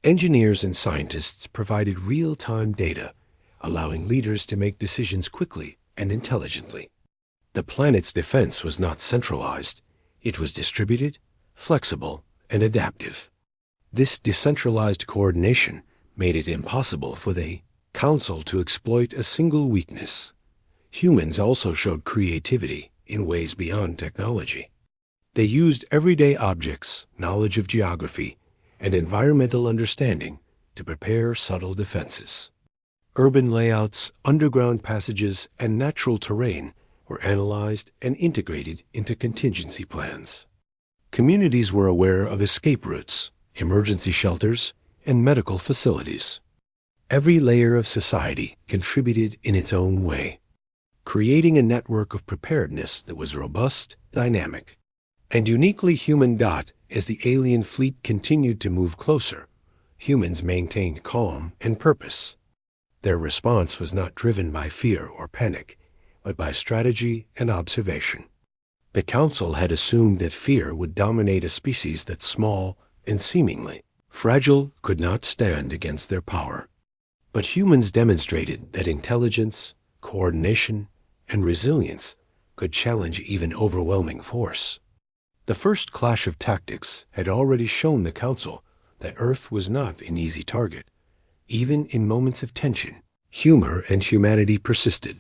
Engineers and scientists provided real-time data, allowing leaders to make decisions quickly and intelligently. The planet's defense was not centralized. It was distributed, flexible, and adaptive. This decentralized coordination made it impossible for the Council to exploit a single weakness. Humans also showed creativity in ways beyond technology. They used everyday objects, knowledge of geography, and environmental understanding to prepare subtle defenses. Urban layouts, underground passages, and natural terrain were analyzed and integrated into contingency plans. Communities were aware of escape routes, emergency shelters, and medical facilities. Every layer of society contributed in its own way, creating a network of preparedness that was robust, dynamic, and uniquely human. As the alien fleet continued to move closer, humans maintained calm and purpose. Their response was not driven by fear or panic, but by strategy and observation. The Council had assumed that fear would dominate a species that small and seemingly fragile could not stand against their power. But humans demonstrated that intelligence, coordination, and resilience could challenge even overwhelming force. The first clash of tactics had already shown the Council that Earth was not an easy target. Even in moments of tension, humor and humanity persisted.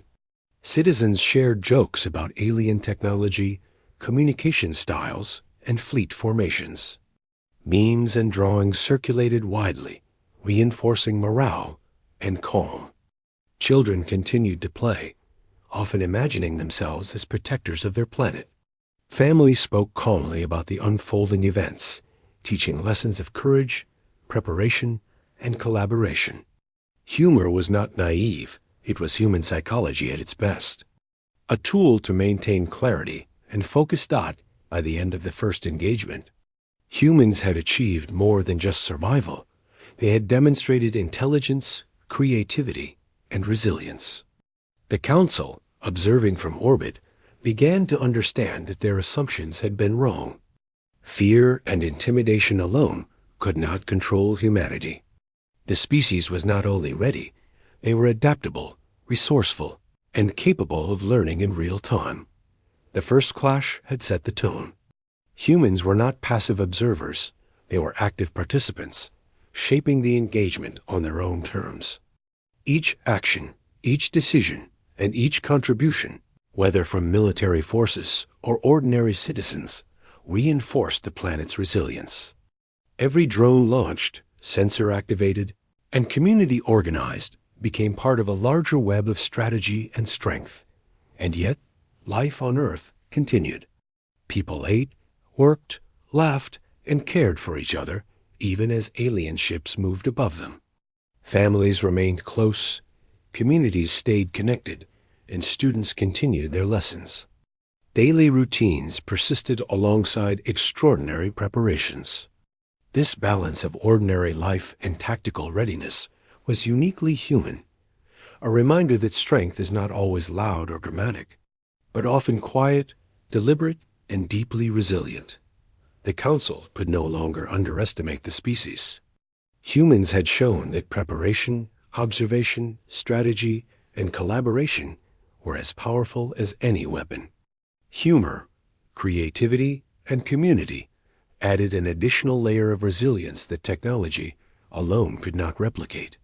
Citizens shared jokes about alien technology, communication styles, and fleet formations. Memes and drawings circulated widely, reinforcing morale and calm. Children continued to play, often imagining themselves as protectors of their planet. Families spoke calmly about the unfolding events, teaching lessons of courage, preparation, and collaboration. Humor was not naive, it was human psychology at its best. A tool to maintain clarity and focus. By the end of the first engagement, humans had achieved more than just survival. They had demonstrated intelligence, creativity, and resilience. The Council, observing from orbit, began to understand that their assumptions had been wrong. Fear and intimidation alone could not control humanity. The species was not only ready, they were adaptable, resourceful, and capable of learning in real time. The first clash had set the tone. Humans were not passive observers, they were active participants, shaping the engagement on their own terms. Each action, each decision, and each contribution, whether from military forces or ordinary citizens, reinforced the planet's resilience. Every drone launched, sensor activated, and community organized became part of a larger web of strategy and strength. And yet, life on Earth continued. People ate, worked, laughed, and cared for each other, even as alien ships moved above them. Families remained close, communities stayed connected, and students continued their lessons. Daily routines persisted alongside extraordinary preparations. This balance of ordinary life and tactical readiness was uniquely human, a reminder that strength is not always loud or dramatic, but often quiet, deliberate, and deeply resilient. The Council could no longer underestimate the species. Humans had shown that preparation, observation, strategy, and collaboration were as powerful as any weapon. Humor, creativity, and community added an additional layer of resilience that technology alone could not replicate.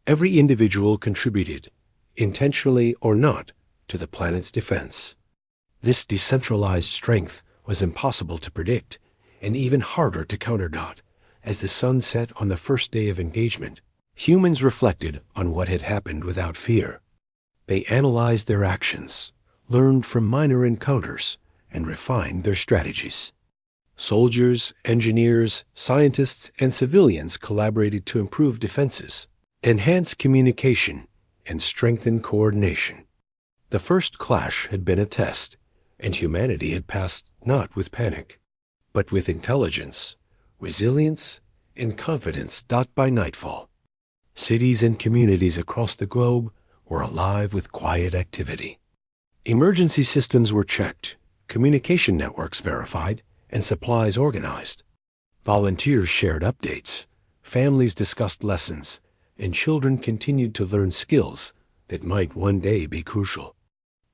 Every individual contributed, intentionally or not, to the planet's defense. This decentralized strength was impossible to predict and even harder to counterdot. As the sun set on the first day of engagement, humans reflected on what had happened without fear. They analyzed their actions, learned from minor encounters, and refined their strategies. Soldiers, engineers, scientists, and civilians collaborated to improve defenses, enhance communication, and strengthen coordination. The first clash had been a test, and humanity had passed not with panic, but with intelligence, resilience, and confidence. By nightfall, cities and communities across the globe were alive with quiet activity. Emergency systems were checked, communication networks verified, and supplies organized. Volunteers shared updates, families discussed lessons, and children continued to learn skills that might one day be crucial.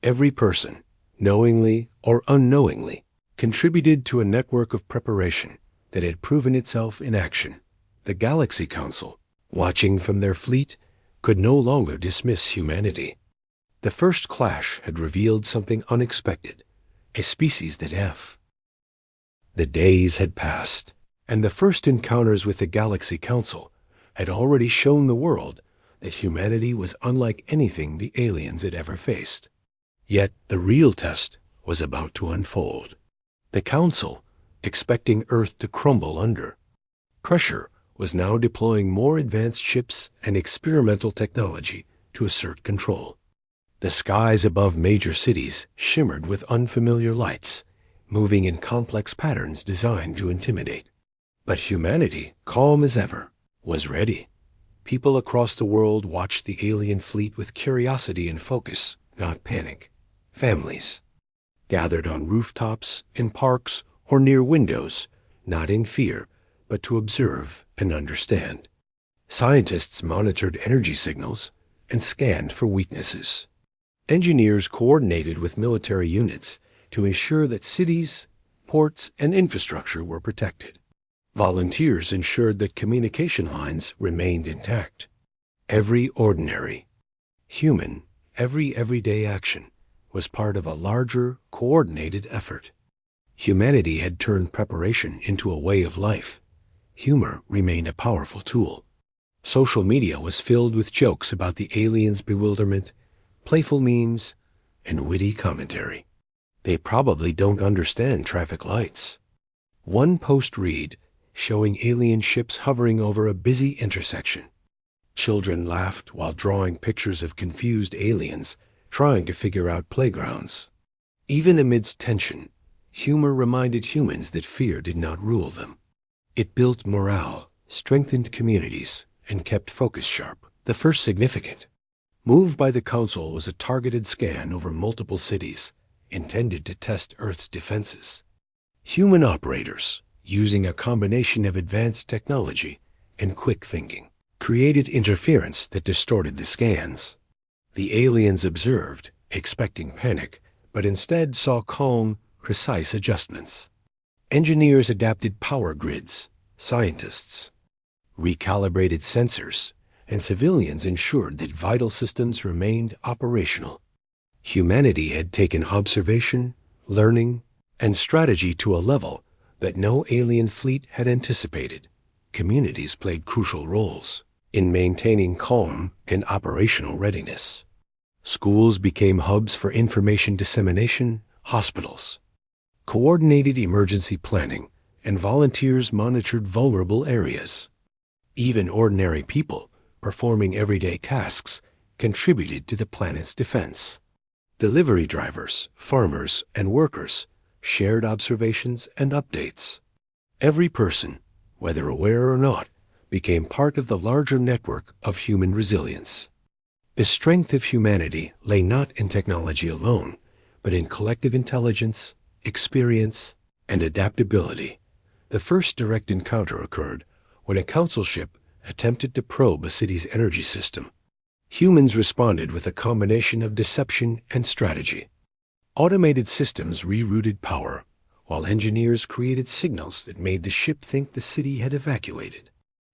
Every person, knowingly or unknowingly, contributed to a network of preparation that had proven itself in action. The Galaxy Council, watching from their fleet, could no longer dismiss humanity. The first clash had revealed something unexpected, a species that The days had passed, and the first encounters with the Galaxy Council had already shown the world that humanity was unlike anything the aliens had ever faced. Yet the real test was about to unfold. The Council, expecting Earth to crumble under pressure, was now deploying more advanced ships and experimental technology to assert control. The skies above major cities shimmered with unfamiliar lights, moving in complex patterns designed to intimidate. But humanity, calm as ever, was ready. People across the world watched the alien fleet with curiosity and focus, not panic. Families gathered on rooftops, in parks, or near windows, not in fear, but to observe and understand. Scientists monitored energy signals and scanned for weaknesses. Engineers coordinated with military units to ensure that cities, ports, and infrastructure were protected. Volunteers ensured that communication lines remained intact. Every ordinary, human, everyday action was part of a larger, coordinated effort. Humanity had turned preparation into a way of life. Humor remained a powerful tool. Social media was filled with jokes about the aliens' bewilderment, playful memes, and witty commentary. They probably don't understand traffic lights. One post read, showing alien ships hovering over a busy intersection. Children laughed while drawing pictures of confused aliens trying to figure out playgrounds. Even amidst tension, humor reminded humans that fear did not rule them. It built morale, strengthened communities, and kept focus sharp. The first significant move by the Council was a targeted scan over multiple cities, intended to test Earth's defenses. Human operators, using a combination of advanced technology and quick thinking, created interference that distorted the scans. The aliens observed, expecting panic, but instead saw calm, precise adjustments. Engineers adapted power grids, scientists recalibrated sensors, and civilians ensured that vital systems remained operational. Humanity had taken observation, learning, and strategy to a level that no alien fleet had anticipated. Communities played crucial roles in maintaining calm and operational readiness. Schools became hubs for information dissemination, hospitals coordinated emergency planning, and volunteers monitored vulnerable areas. Even ordinary people, performing everyday tasks, contributed to the planet's defense. Delivery drivers, farmers, and workers shared observations and updates. Every person, whether aware or not, became part of the larger network of human resilience. The strength of humanity lay not in technology alone, but in collective intelligence, experience, and adaptability. The first direct encounter occurred when a council ship attempted to probe a city's energy system. Humans responded with a combination of deception and strategy. Automated systems rerouted power, while engineers created signals that made the ship think the city had evacuated.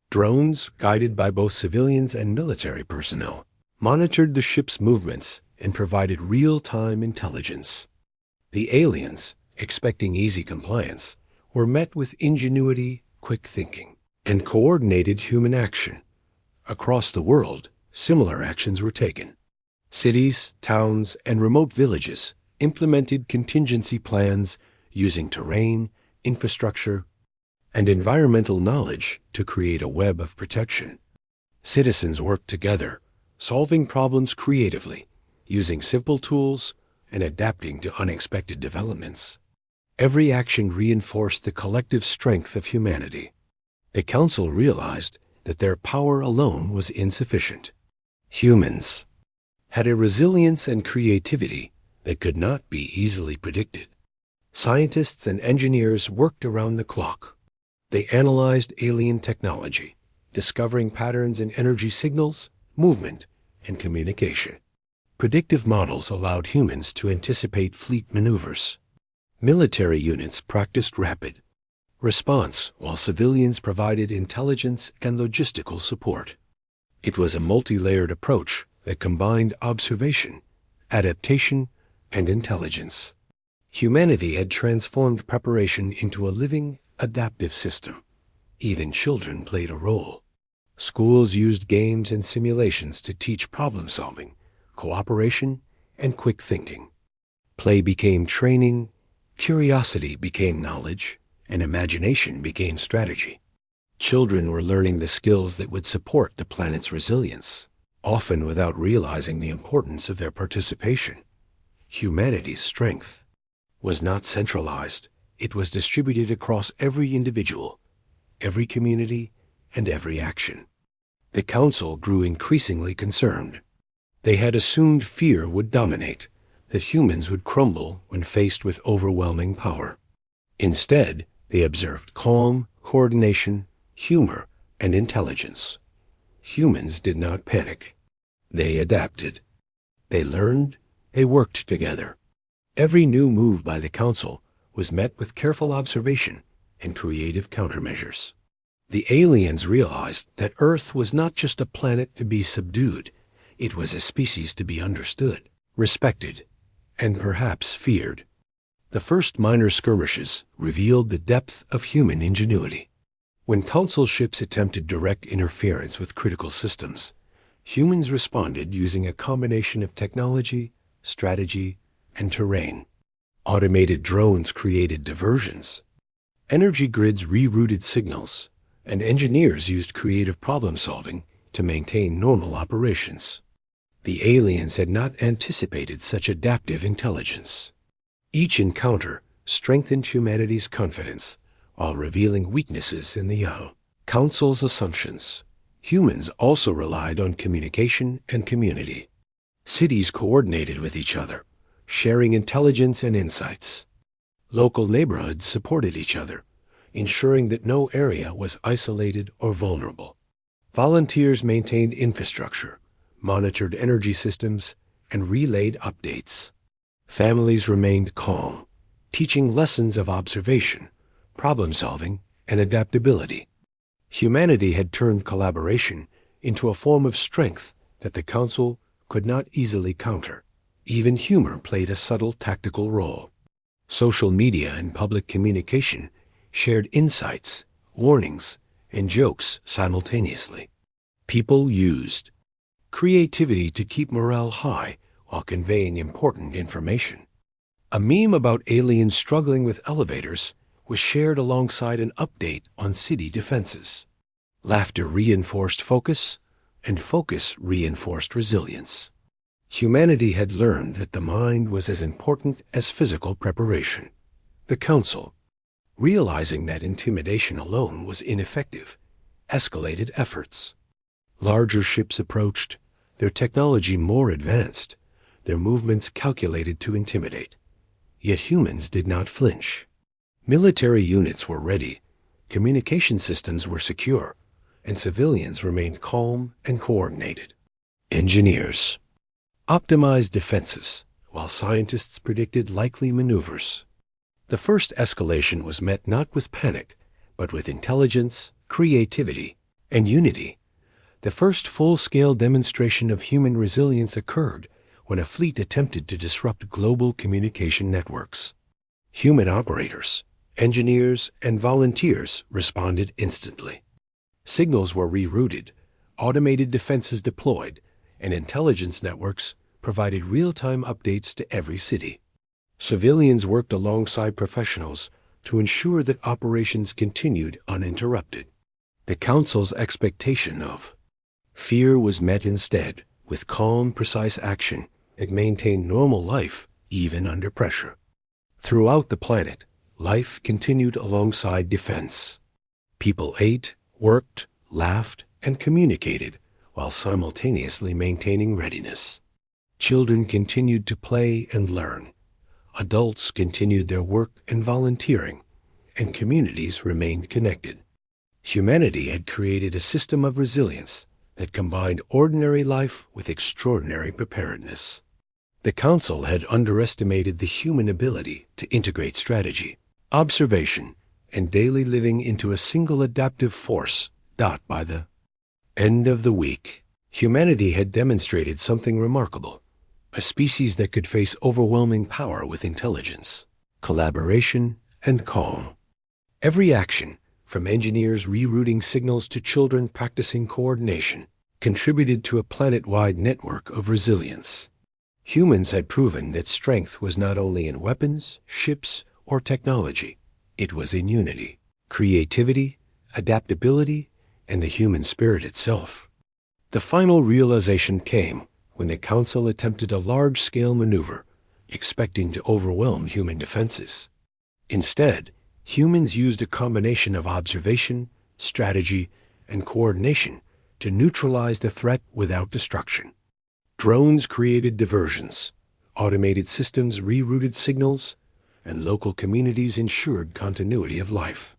Drones, guided by both civilians and military personnel, monitored the ship's movements and provided real-time intelligence. The aliens, expecting easy compliance, were met with ingenuity, quick thinking, and coordinated human action. Across the world, similar actions were taken. Cities, towns, and remote villages implemented contingency plans using terrain, infrastructure, and environmental knowledge to create a web of protection. Citizens worked together, solving problems creatively, using simple tools, and adapting to unexpected developments. Every action reinforced the collective strength of humanity. The Council realized that their power alone was insufficient. Humans had a resilience and creativity that could not be easily predicted. Scientists and engineers worked around the clock. They analyzed alien technology, discovering patterns in energy signals, movement, and communication. Predictive models allowed humans to anticipate fleet maneuvers. Military units practiced rapid response while civilians provided intelligence and logistical support. It was a multi-layered approach that combined observation, adaptation, and intelligence. Humanity had transformed preparation into a living, adaptive system. Even children played a role. Schools used games and simulations to teach problem-solving, cooperation, and quick thinking. Play became training, curiosity became knowledge, and imagination became strategy. Children were learning the skills that would support the planet's resilience, often without realizing the importance of their participation. Humanity's strength was not centralized. It was distributed across every individual, every community, and every action. The Council grew increasingly concerned. They had assumed fear would dominate, that humans would crumble when faced with overwhelming power. Instead, they observed calm, coordination, humor, and intelligence. Humans did not panic. They adapted. They learned. They worked together. Every new move by the Council was met with careful observation and creative countermeasures. The aliens realized that Earth was not just a planet to be subdued. It was a species to be understood, respected, and perhaps feared. The first minor skirmishes revealed the depth of human ingenuity. When Council ships attempted direct interference with critical systems, humans responded using a combination of technology, strategy, and terrain. Automated drones created diversions. Energy grids rerouted signals, and engineers used creative problem-solving to maintain normal operations. The aliens had not anticipated such adaptive intelligence. Each encounter strengthened humanity's confidence while revealing weaknesses in the Council's assumptions. Humans also relied on communication and community. Cities coordinated with each other, sharing intelligence and insights. Local neighborhoods supported each other, ensuring that no area was isolated or vulnerable. Volunteers maintained infrastructure, monitored energy systems, and relayed updates. Families remained calm, teaching lessons of observation, problem-solving, and adaptability. Humanity had turned collaboration into a form of strength that the Council could not easily counter. Even humor played a subtle tactical role. Social media and public communication shared insights, warnings, and jokes simultaneously. People used creativity to keep morale high while conveying important information. A meme about aliens struggling with elevators was shared alongside an update on city defenses. Laughter reinforced focus, and focus reinforced resilience. Humanity had learned that the mind was as important as physical preparation. The Council, realizing that intimidation alone was ineffective, escalated efforts. Larger ships approached, their technology more advanced, their movements calculated to intimidate. Yet humans did not flinch. Military units were ready, communication systems were secure, and civilians remained calm and coordinated. Engineers optimized defenses, while scientists predicted likely maneuvers. The first escalation was met not with panic, but with intelligence, creativity, and unity. The first full-scale demonstration of human resilience occurred when a fleet attempted to disrupt global communication networks. Human operators, engineers, and volunteers responded instantly. Signals were rerouted, automated defenses deployed, and intelligence networks provided real-time updates to every city. Civilians worked alongside professionals to ensure that operations continued uninterrupted. The Council's expectation of fear was met instead with calm, precise action that maintained normal life even under pressure. Throughout the planet, life continued alongside defense. People ate, worked, laughed, and communicated while simultaneously maintaining readiness. Children continued to play and learn. Adults continued their work and volunteering, and communities remained connected. Humanity had created a system of resilience that combined ordinary life with extraordinary preparedness. The Council had underestimated the human ability to integrate strategy, observation, and daily living into a single adaptive force. By the end of the week, humanity had demonstrated something remarkable, a species that could face overwhelming power with intelligence, collaboration, and calm. Every action, from engineers rerouting signals to children practicing coordination, contributed to a planet-wide network of resilience. Humans had proven that strength was not only in weapons, ships, or technology. It was in unity, creativity, adaptability, and the human spirit itself. The final realization came when the Council attempted a large-scale maneuver, expecting to overwhelm human defenses. Instead, humans used a combination of observation, strategy, and coordination to neutralize the threat without destruction. Drones created diversions, automated systems rerouted signals, and local communities ensured continuity of life.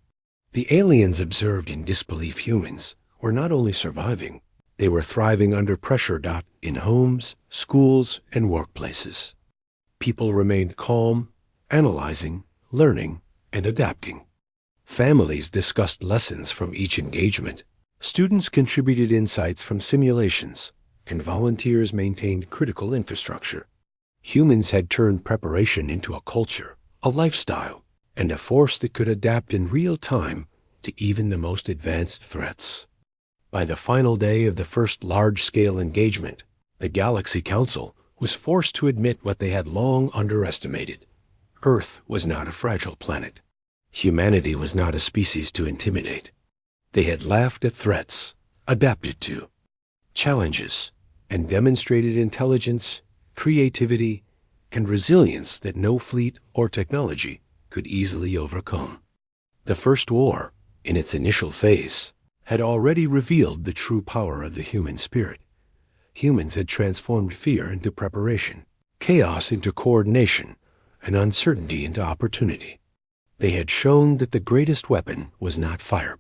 The aliens observed in disbelief humans were not only surviving, they were thriving under pressure. In homes, schools, and workplaces. People remained calm, analyzing, learning, and adapting. Families discussed lessons from each engagement. Students contributed insights from simulations, and volunteers maintained critical infrastructure. Humans had turned preparation into a culture, a lifestyle, and a force that could adapt in real time to even the most advanced threats. By the final day of the first large-scale engagement, the Galaxy Council was forced to admit what they had long underestimated. Earth was not a fragile planet. Humanity was not a species to intimidate. They had laughed at threats, adapted to challenges, and demonstrated intelligence, creativity, and resilience that no fleet or technology could easily overcome. The First War, in its initial phase, had already revealed the true power of the human spirit. Humans had transformed fear into preparation, chaos into coordination, and uncertainty into opportunity. They had shown that the greatest weapon was not fire,